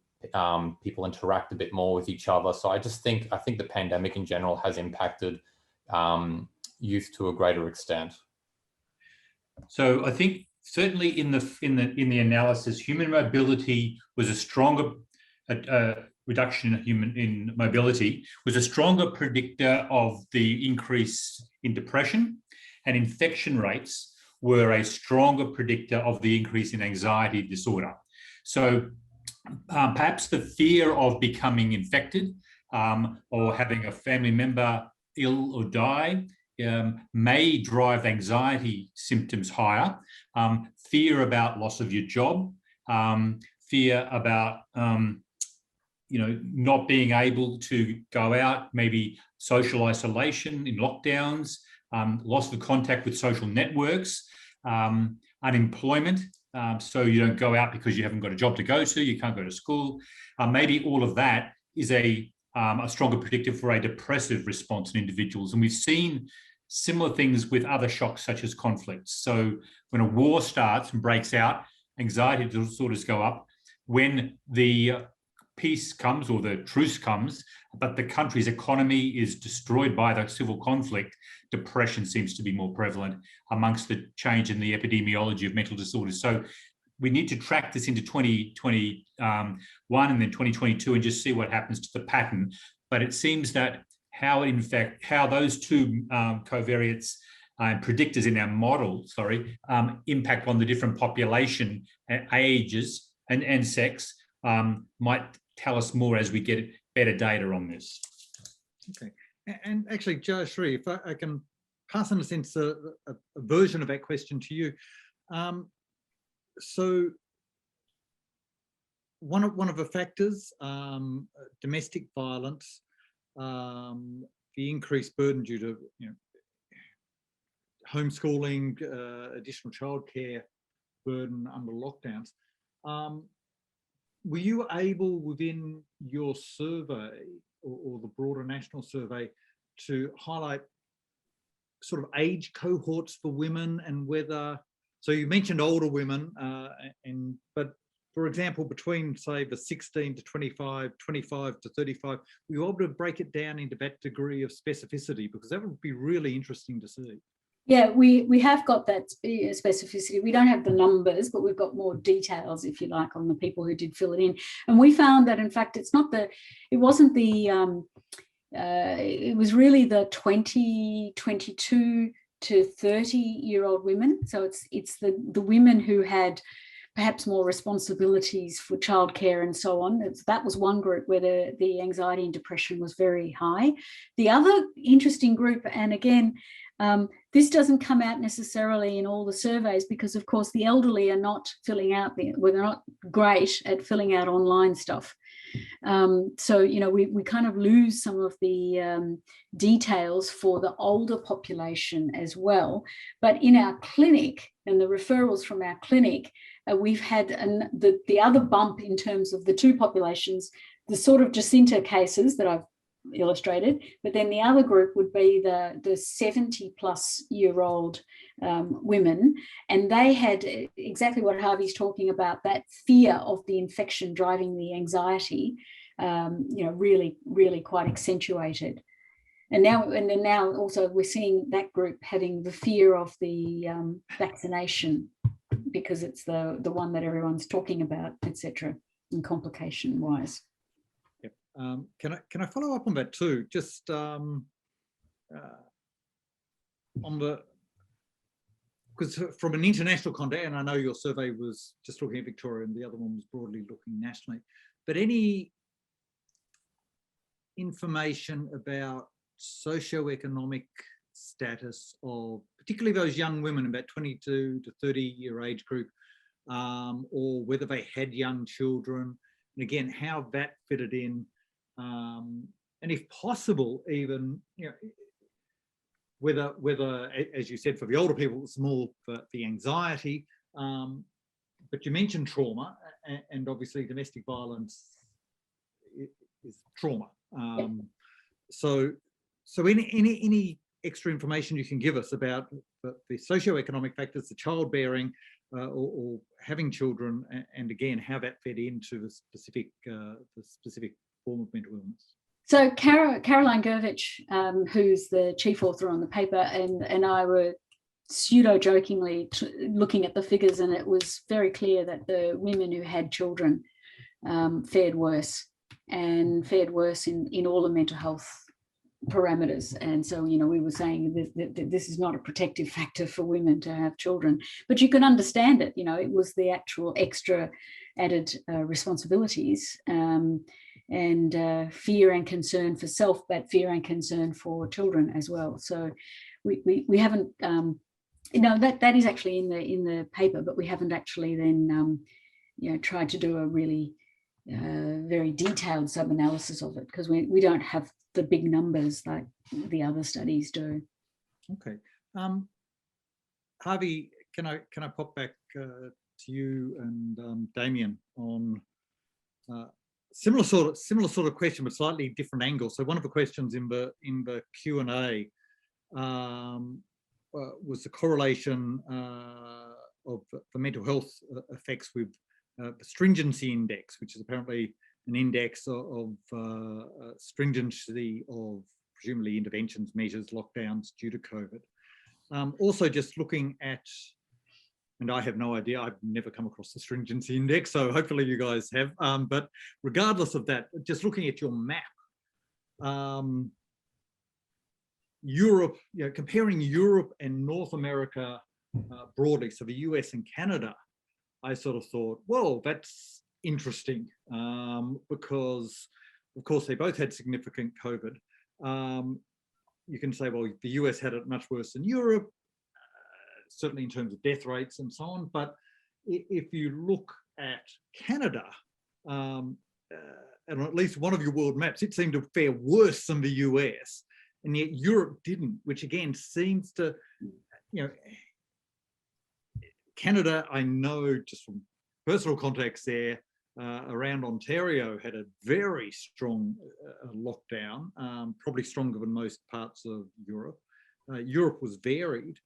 people interact a bit more with each other. So I think the pandemic in general has impacted youth to a greater extent. So I think certainly in the analysis, human mobility was a stronger reduction in mobility was a stronger predictor of the increase in depression, and infection rates were a stronger predictor of the increase in anxiety disorder. So perhaps the fear of becoming infected or having a family member ill or die may drive anxiety symptoms higher. Fear about loss of your job, fear about not being able to go out, maybe social isolation in lockdowns, loss of contact with social networks, unemployment. So you don't go out because you haven't got a job to go to, you can't go to school. Maybe all of that is a stronger predictor for a depressive response in individuals. And we've seen similar things with other shocks such as conflicts. So when a war starts and breaks out, anxiety disorders go up. When the peace comes or the truce comes, but the country's economy is destroyed by the civil conflict, depression seems to be more prevalent amongst the change in the epidemiology of mental disorders. So we need to track this into 2021 and then 2022 and just see what happens to the pattern. But it seems that how those two covariates and predictors in our model, impact on the different population ages and sex might tell us more as we get better data on this. Okay, and actually, Jayashree, if I can pass in a sense a version of that question to you. So one of the factors, domestic violence, the increased burden due to homeschooling, additional childcare burden under lockdowns. Were you able within your survey or the broader national survey to highlight sort of age cohorts for women and whether, so you mentioned older women, but for example, between say the 16 to 25, 25 to 35, were you able to break it down into that degree of specificity? Because that would be really interesting to see. Yeah, we have got that specificity. We don't have the numbers, but we've got more details, if you like, on the people who did fill it in. And we found that, in fact, it was really the 20, 22 to 30-year-old women. So it's the women who had perhaps more responsibilities for childcare and so on. That was one group where the anxiety and depression was very high. The other interesting group, and again, this doesn't come out necessarily in all the surveys because, of course, the elderly are not filling out, they're not great at filling out online stuff. So, we kind of lose some of the details for the older population as well. But in our clinic and the referrals from our clinic, we've had the other bump in terms of the two populations, the sort of Jacinta cases that I've illustrated, but then the other group would be the 70-plus-year-old women, and they had exactly what Harvey's talking about, that fear of the infection driving the anxiety, really, really quite accentuated. And now also we're seeing that group having the fear of the vaccination because it's the one that everyone's talking about, etc., and complication-wise. Can I follow up on that too? Just on the because from an international context, and I know your survey was just looking at Victoria and the other one was broadly looking nationally, but any information about socioeconomic status of particularly those young women, about 22 to 30-year age group, or whether they had young children, and again, how that fitted in, and if possible, even, you know, whether, as you said, for the older people, it's more for the anxiety, but you mentioned trauma, and obviously domestic violence is trauma. So any extra information you can give us about the socioeconomic factors, the childbearing, or having children, and again, how that fed into the specific form of mental illness. So Caroline Gervich, who's the chief author on the paper, and I were pseudo-jokingly looking at the figures, and it was very clear that the women who had children fared worse, and fared worse in all the mental health parameters. And so, you know, we were saying that this is not a protective factor for women to have children, but you can understand it. You know, it was the actual extra added responsibilities, and fear and concern for self, but fear and concern for children as well. So we haven't, you know, that is actually in the paper, but we haven't actually then you know, tried to do a really very detailed sub-analysis of it, because we don't have the big numbers like the other studies do. Okay, Harvey, can I pop back to you and Damien on similar sort of question, but slightly different angle. So one of the questions in the Q&A was the correlation of the mental health effects with the stringency index, which is apparently an index of stringency of presumably interventions, measures, lockdowns due to COVID. Also just looking at, and I have no idea, I've never come across the stringency index, so hopefully you guys have, but regardless of that, just looking at your map, Europe, you know, comparing Europe and North America broadly, so the US and Canada, I sort of thought, well, that's interesting, because of course they both had significant COVID. You can say, well, the US had it much worse than Europe, certainly in terms of death rates and so on. But if you look at Canada, and on at least one of your world maps, it seemed to fare worse than the US, and yet Europe didn't, which again seems to, you know, Canada, I know just from personal contacts there, around Ontario had a very strong lockdown, probably stronger than most parts of Europe. Europe was varied.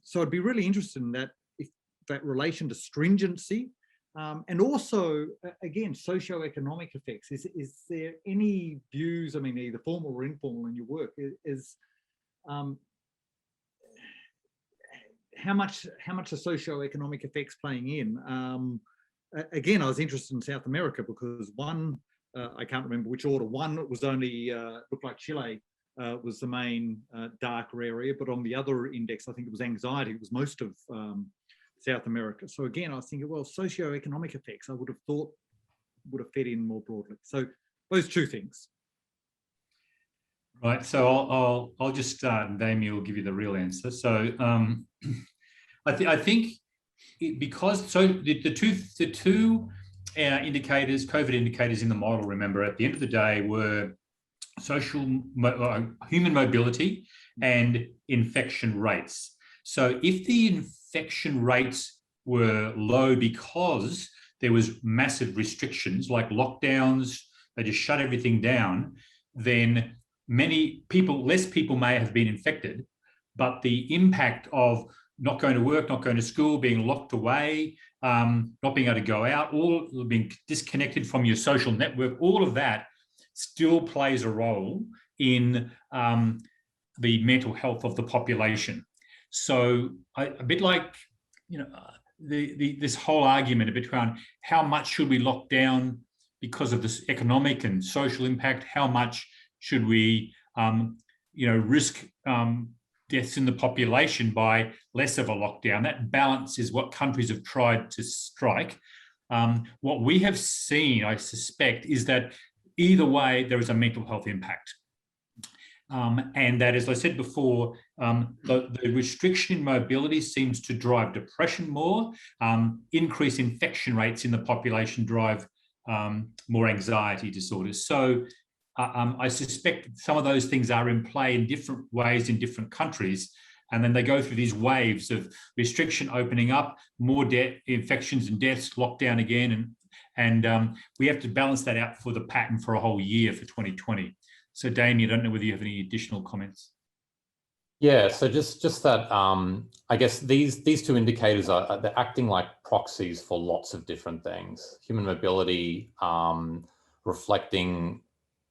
So I'd be really interested in that, if that relation to stringency, and also, again, socioeconomic effects. Is there any views, I mean, either formal or informal in your work, is how much are socioeconomic effects playing in? Again, I was interested in South America because one, I can't remember which order, one was only, looked like Chile was the main darker area, but on the other index, I think it was anxiety, it was most of South America. So again, I was thinking, well, socioeconomic effects, I would have thought would have fed in more broadly. So those two things. Right, so I'll just start and Damien will give you the real answer. So I think because, so the two indicators, COVID indicators in the model, remember, at the end of the day were human mobility and infection rates. So if the infection rates were low because there was massive restrictions like lockdowns, they just shut everything down, then less people may have been infected, but the impact of not going to work, not going to school, being locked away, not being able to go out, all being disconnected from your social network, all of that still plays a role in the mental health of the population. So a bit like, you know, this whole argument a bit around how much should we lock down because of this economic and social impact, how much should we, you know, risk deaths in the population by less of a lockdown. That balance is what countries have tried to strike. What we have seen, I suspect, is that either way, there is a mental health impact. And that, as I said before, the restriction in mobility seems to drive depression more, increase infection rates in the population drive more anxiety disorders. So I suspect some of those things are in play in different ways in different countries. And then they go through these waves of restriction opening up, more infections and deaths, lockdown again. And we have to balance that out for the pattern for a whole year for 2020. So Damien, I don't know whether you have any additional comments. Yeah, so just that, I guess these two indicators they're acting like proxies for lots of different things. Human mobility reflecting,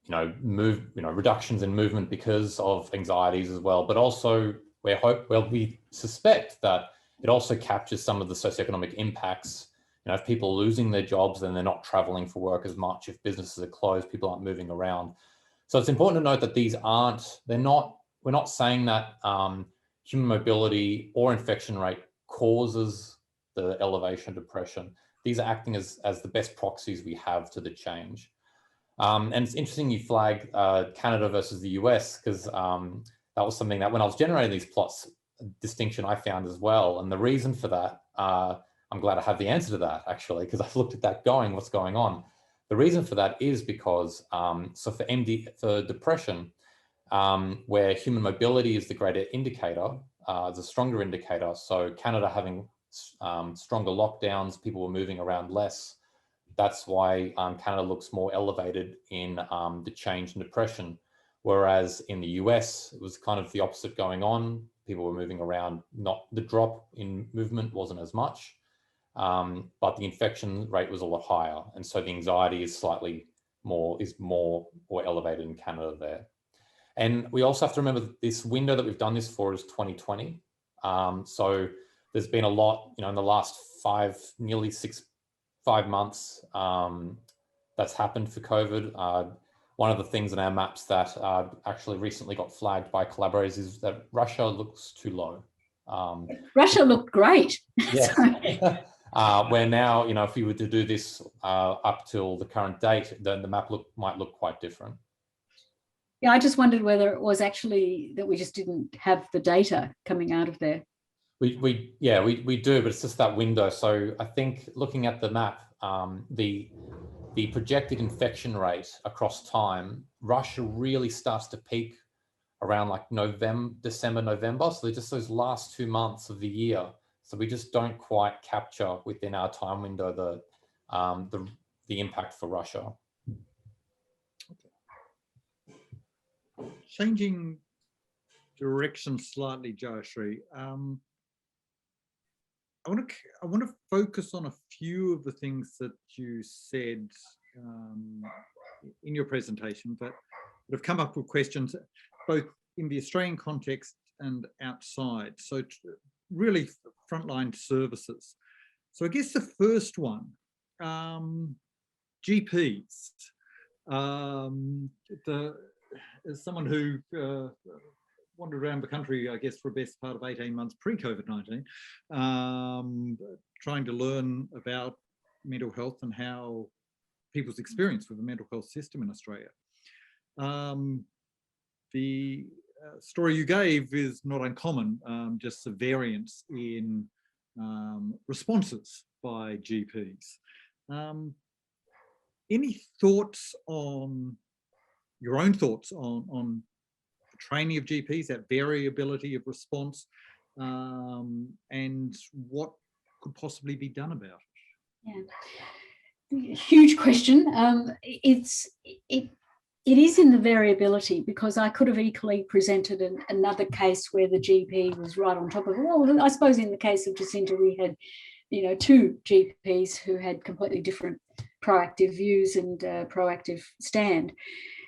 reductions in movement because of anxieties as well, but also we suspect that it also captures some of the socioeconomic impacts. If people are losing their jobs, then they're not traveling for work as much. If businesses are closed, people aren't moving around. So it's important to note that we're not saying that human mobility or infection rate causes the elevation of depression. These are acting as the best proxies we have to the change. And it's interesting you flagged Canada versus the US, because that was something that when I was generating these plots, a distinction I found as well. And the reason for that, I'm glad I have the answer to that actually, because I've looked at that what's going on. The reason for that is because, so for depression, where human mobility is the greater indicator, the stronger indicator. So Canada having stronger lockdowns, people were moving around less. That's why Canada looks more elevated in the change in depression. Whereas in the US, it was kind of the opposite going on. People were moving around, the drop in movement wasn't as much. But the infection rate was a lot higher. And so the anxiety is more elevated in Canada there. And we also have to remember that this window that we've done this for is 2020. So there's been a lot, in the last 5 months that's happened for COVID. One of the things in our maps that actually recently got flagged by collaborators is that Russia looks too low. Russia looked great. Yes. Where now, if we were to do this up till the current date, then the map might look quite different. Yeah, I just wondered whether it was actually that we just didn't have the data coming out of there. We do, but it's just that window. So I think looking at the map, the projected infection rate across time, Russia really starts to peak around like December, November. So they're just those last 2 months of the year. So we just don't quite capture within our time window the impact for Russia. Changing direction slightly, Jayashree. I want to focus on a few of the things that you said in your presentation that have come up with questions both in the Australian context and outside. So really frontline services. So I guess the first one, GPs. As someone who wandered around the country, I guess, for the best part of 18 months pre-COVID-19, trying to learn about mental health and how people's experience with the mental health system in Australia. The story you gave is not uncommon, just the variance in responses by GPs. Any thoughts on your own thoughts on the training of GPs, that variability of response, and what could possibly be done about it? Yeah, huge question. It is in the variability, because I could have equally presented another case where the GP was right on top of it. Well, I suppose in the case of Jacinta, we had, 2 GPs who had completely different proactive views and proactive stand.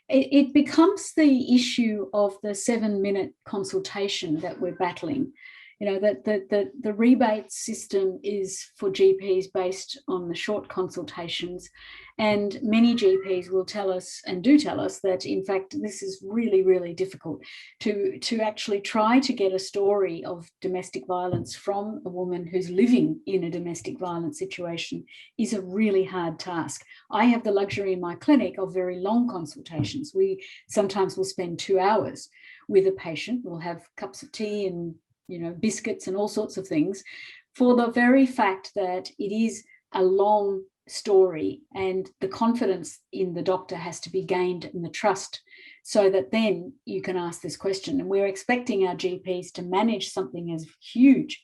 It becomes the issue of the 7-minute consultation that we're battling. You know, that the rebate system is for GPs based on the short consultations, and many GPs will tell us and do tell us that in fact this is really, really difficult to actually try to get a story of domestic violence from a woman who's living in a domestic violence situation is a really hard task. I have the luxury in my clinic of very long consultations. We sometimes will spend 2 hours with a patient. We'll have cups of tea and, you know, biscuits and all sorts of things, for the very fact that it is a long story, and the confidence in the doctor has to be gained and the trust, so that then you can ask this question. And we're expecting our GPs to manage something as huge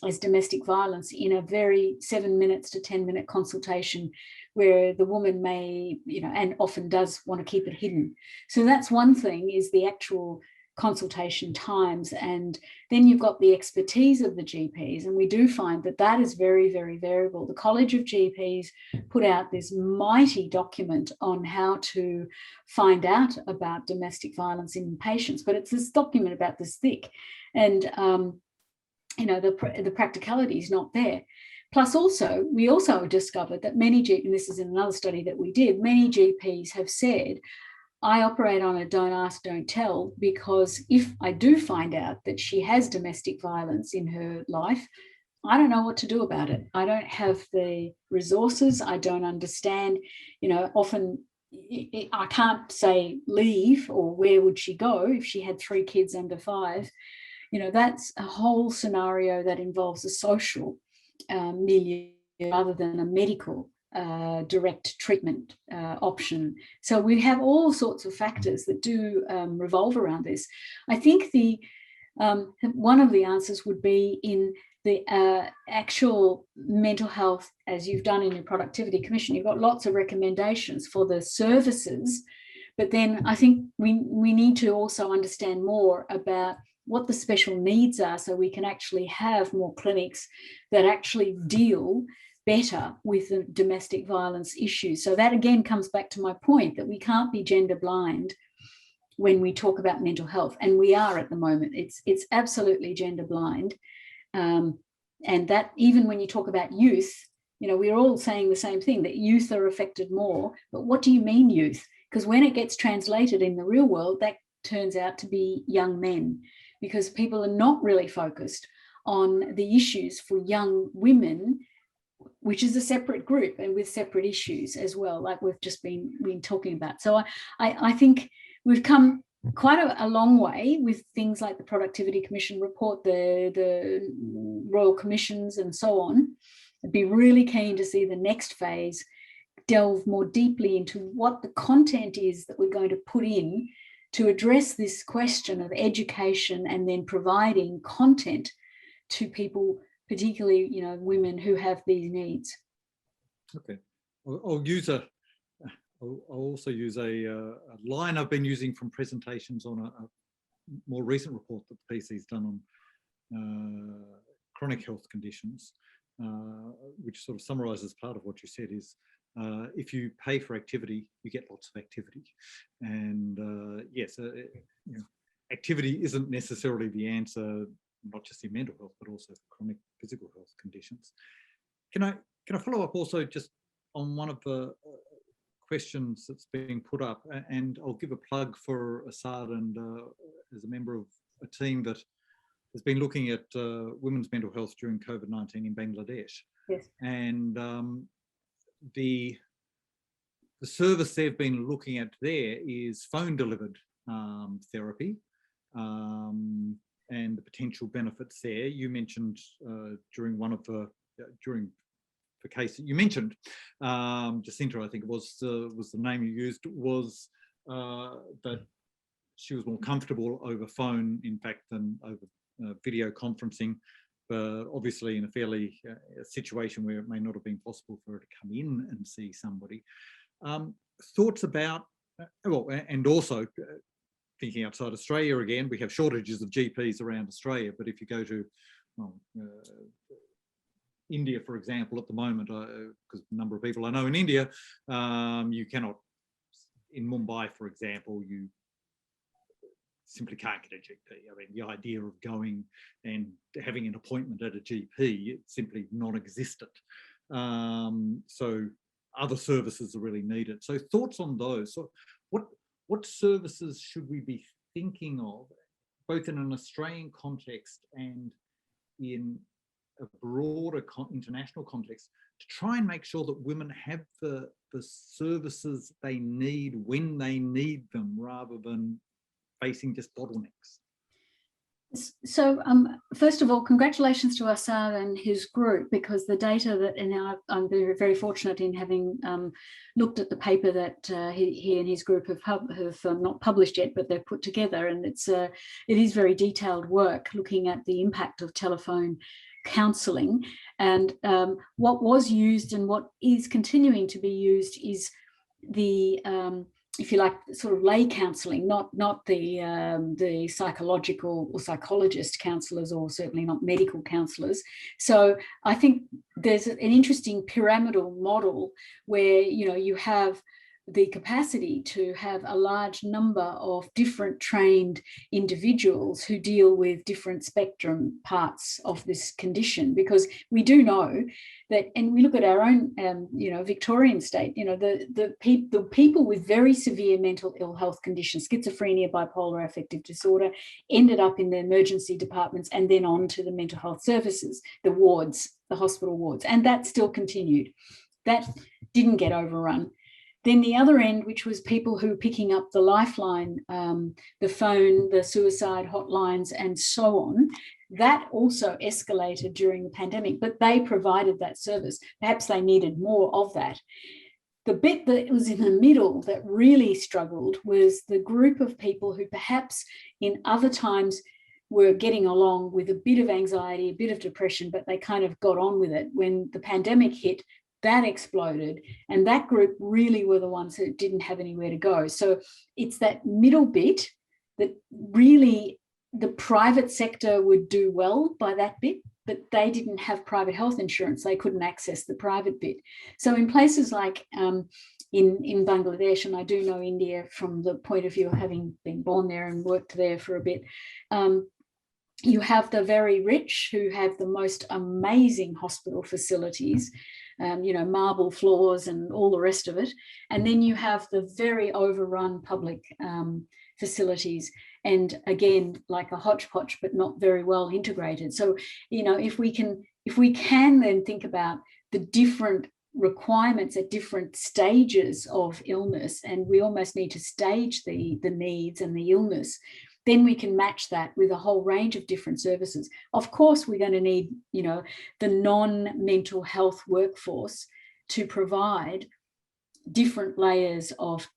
as domestic violence in a very 7 minutes to 10-minute consultation, where the woman may, you know, and often does want to keep it hidden. So that's one thing, is the actual consultation times. And then you've got the expertise of the GPs, and we do find that that is very, very variable. The College of GPs put out this mighty document on how to find out about domestic violence in patients, but it's this document about this thick, and you know, the practicality is not there. Plus also, we also discovered that many GPs, and this is in another study that we did, many GPs have said, I operate on a don't ask, don't tell, because if I do find out that she has domestic violence in her life, I don't know what to do about it. I don't have the resources. I don't understand, you know, often I can't say leave, or where would she go if she had 3 kids under 5. You know, that's a whole scenario that involves a social milieu rather than a medical direct treatment option. So we have all sorts of factors that do revolve around this. I think the one of the answers would be in the actual mental health, as you've done in your productivity commission. You've got lots of recommendations for the services, but then I think we need to also understand more about what the special needs are, so we can actually have more clinics that actually deal better with the domestic violence issues. So that again comes back to my point that we can't be gender blind when we talk about mental health, and we are at the moment. It's absolutely gender blind, and that even when you talk about youth, you know, we're all saying the same thing, that youth are affected more. But what do you mean youth? Because when it gets translated in the real world, that turns out to be young men, because people are not really focused on the issues for young women, which is a separate group and with separate issues as well, like we've just been talking about. So I think we've come quite a long way with things like the Productivity Commission report, the Royal Commissions and so on. I'd be really keen to see the next phase delve more deeply into what the content is that we're going to put in to address this question of education, and then providing content to people, particularly, you know, women who have these needs. Okay, I'll also use a line I've been using from presentations on a more recent report that the PC's done on chronic health conditions, which sort of summarizes part of what you said, is if you pay for activity, you get lots of activity. And yes, you know, activity isn't necessarily the answer, not just in mental health, but also for chronic physical health conditions. Can I follow up also just on one of the questions that's being put up, and I'll give a plug for Assad, and as a member of a team that has been looking at women's mental health during COVID-19 in Bangladesh. Yes. And the service they've been looking at there is phone delivered therapy, and the potential benefits there. You mentioned during one of the the case that you mentioned, Jacinta, I think it was the name you used, was that she was more comfortable over phone, in fact, than over video conferencing, but obviously in a fairly situation where it may not have been possible for her to come in and see somebody. Thoughts about, well, and also thinking outside Australia again, we have shortages of GPs around Australia, but if you go to India, for example, at the moment, because the number of people I know in India, you cannot, in Mumbai, for example, simply can't get a GP. I mean, the idea of going and having an appointment at a GP, it's simply non-existent. So other services are really needed. So thoughts on those. So what services should we be thinking of, both in an Australian context and in a broader international context, to try and make sure that women have the services they need when they need them, rather than facing just bottlenecks? So first of all, congratulations to Assad and his group, because the data that, and I'm very, very fortunate in having looked at the paper that he and his group have not published yet, but they've put together, and it is very detailed work looking at the impact of telephone counselling. And what was used and what is continuing to be used is the if you like, sort of lay counselling, not the psychological or psychologist counsellors, or certainly not medical counsellors. So I think there's an interesting pyramidal model where, you know, you have the capacity to have a large number of different trained individuals who deal with different spectrum parts of this condition, because we do know that, and we look at our own, you know, Victorian state, you know, the people with very severe mental ill health conditions, schizophrenia, bipolar affective disorder, ended up in the emergency departments and then on to the mental health services, the wards, the hospital wards, and that still continued. That didn't get overrun. Then the other end, which was people who were picking up the lifeline, the phone, the suicide hotlines, and so on, that also escalated during the pandemic, but they provided that service. Perhaps they needed more of that. The bit that was in the middle that really struggled was the group of people who perhaps in other times were getting along with a bit of anxiety, a bit of depression, but they kind of got on with it. When the pandemic hit, that exploded, and that group really were the ones who didn't have anywhere to go. So it's that middle bit that really the private sector would do well by that bit, but they didn't have private health insurance. They couldn't access the private bit. So in places like in Bangladesh, and I do know India from the point of view of having been born there and worked there for a bit, you have the very rich who have the most amazing hospital facilities, you know, marble floors and all the rest of it. And then you have the very overrun public facilities. And again, like a hodgepodge, but not very well integrated. So, you know, if we can then think about the different requirements at different stages of illness, and we almost need to stage the needs and the illness, then we can match that with a whole range of different services. Of course, we're going to need, you know, the non-mental health workforce to provide different layers of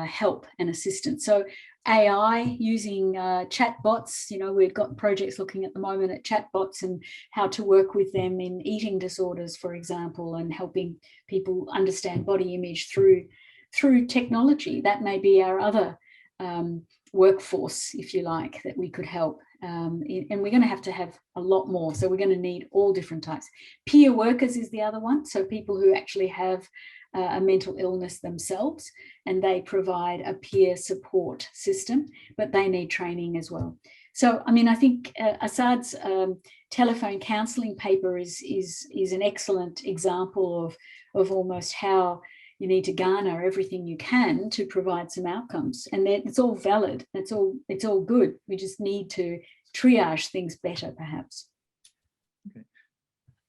help and assistance. So AI using chatbots, you know, we've got projects looking at the moment at chatbots and how to work with them in eating disorders, for example, and helping people understand body image through technology. That may be our other workforce, if you like, that we could help. And we're going to have a lot more. So we're going to need all different types. Peer workers is the other one. So people who actually have a mental illness themselves, and they provide a peer support system, but they need training as well. So, I mean, I think Assad's telephone counselling paper is an excellent example of almost how you need to garner everything you can to provide some outcomes, and it's all valid. It's all good. We just need to triage things better, perhaps. Okay.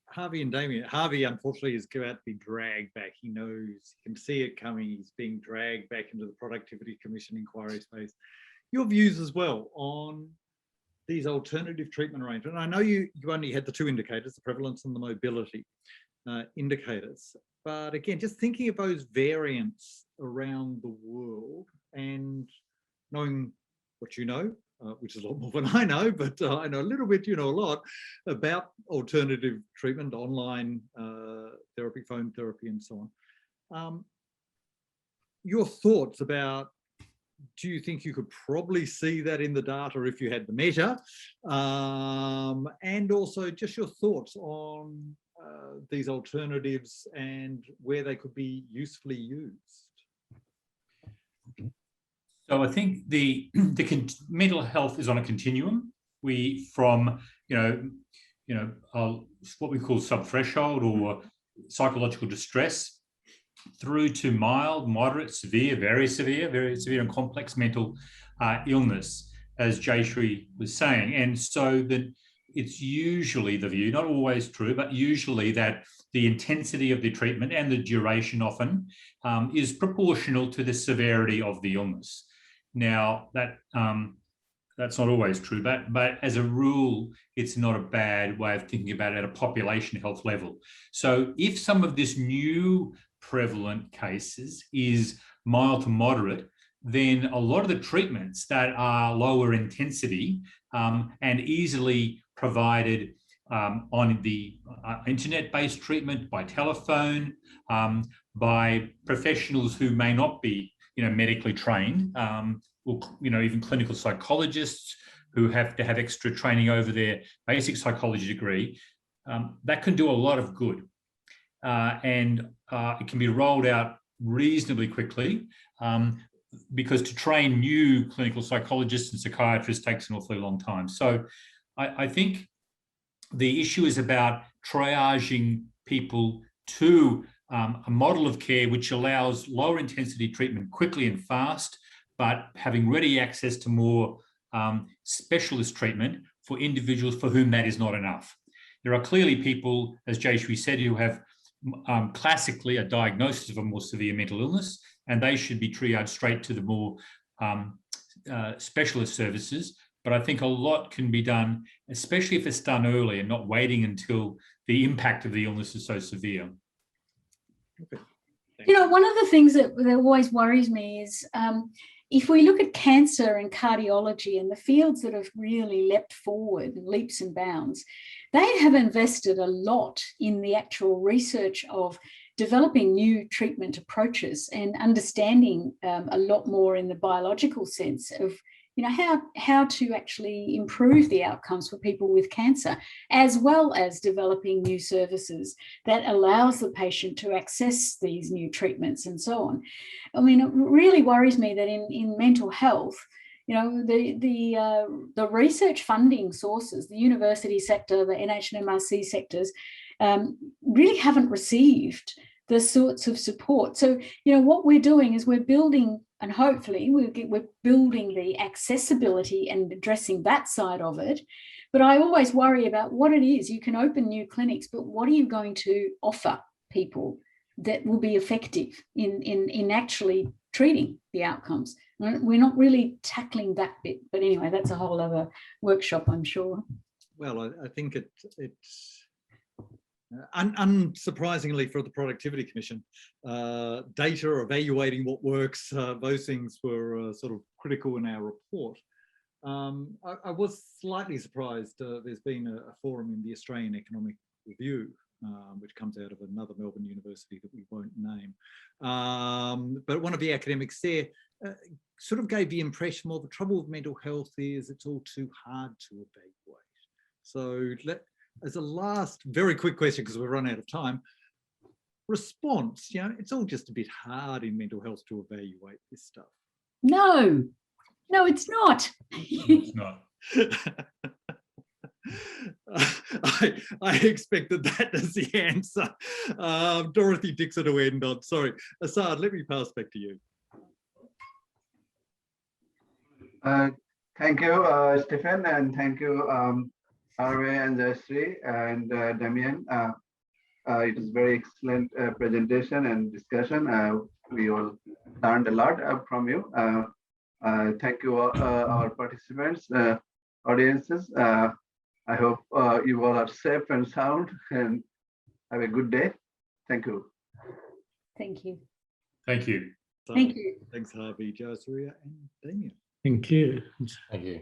Harvey and Damien. Harvey, unfortunately, is about to be dragged back. He knows, he can see it coming. He's being dragged back into the Productivity Commission inquiry space. Your views as well on these alternative treatment arrangements. I know you only had the two indicators, the prevalence and the mobility indicators. But again, just thinking of those variants around the world and knowing what you know, which is a lot more than I know, but I know a little bit, you know, a lot about alternative treatment, online therapy, phone therapy, and so on. Your thoughts about, do you think you could probably see that in the data if you had the measure? And also just your thoughts on these alternatives and where they could be usefully used. So I think the mental health is on a continuum. From what we call subthreshold or psychological distress, through to mild, moderate, severe, very severe and complex mental illness, as Jayshree was saying. And so that it's usually the view, not always true, but usually that the intensity of the treatment and the duration often is proportional to the severity of the illness. Now, that's not always true, but as a rule, it's not a bad way of thinking about it at a population health level. So if some of this new prevalent cases is mild to moderate, then a lot of the treatments that are lower intensity and easily provided on the internet-based treatment, by telephone, by professionals who may not be medically trained, or even clinical psychologists who have to have extra training over their basic psychology degree, that can do a lot of good. And it can be rolled out reasonably quickly, because to train new clinical psychologists and psychiatrists takes an awfully long time. So I think the issue is about triaging people to a model of care which allows lower intensity treatment quickly and fast, but having ready access to more specialist treatment for individuals for whom that is not enough. There are clearly people, as Jayshree said, who have classically a diagnosis of a more severe mental illness, and they should be triaged straight to the more specialist services. But I think a lot can be done, especially if it's done early and not waiting until the impact of the illness is so severe. Okay. One of the things that always worries me is if we look at cancer and cardiology and the fields that have really leapt forward, leaps and bounds, they have invested a lot in the actual research of developing new treatment approaches and understanding a lot more in the biological sense of how to actually improve the outcomes for people with cancer, as well as developing new services that allows the patient to access these new treatments and so on. I mean, it really worries me that in mental health, the research funding sources, the university sector, the NH and MRC sectors, really haven't received the sorts of support. So, what we're doing is we're building, and hopefully we're building the accessibility and addressing that side of it. But I always worry about what it is. You can open new clinics, but what are you going to offer people that will be effective in actually treating the outcomes? We're not really tackling that bit. But anyway, that's a whole other workshop, I'm sure. Well, I think it's unsurprisingly for the Productivity Commission, data evaluating what works, those things were sort of critical in our report. I was slightly surprised there's been a forum in the Australian Economic Review, which comes out of another Melbourne university that we won't name. But one of the academics there sort of gave the impression, well, the trouble with mental health is it's all too hard to evaluate. So as a last very quick question, because we've run out of time, response, it's all just a bit hard in mental health to evaluate this stuff. No, it's not. It's not. I expected that as the answer. Dorothy Dixon to end on. Sorry. Asad, let me pass back to you. Thank you, Stephen, and thank you, Harvey and Jayshree and Damien. It was very excellent presentation and discussion. We all learned a lot from you. Thank you, our participants, audiences. I hope you all are safe and sound and have a good day. Thank you. Thank you. Thank you. Thank you. Thanks, Harvey, Jayshree, and Damien. Thank you. Thank you.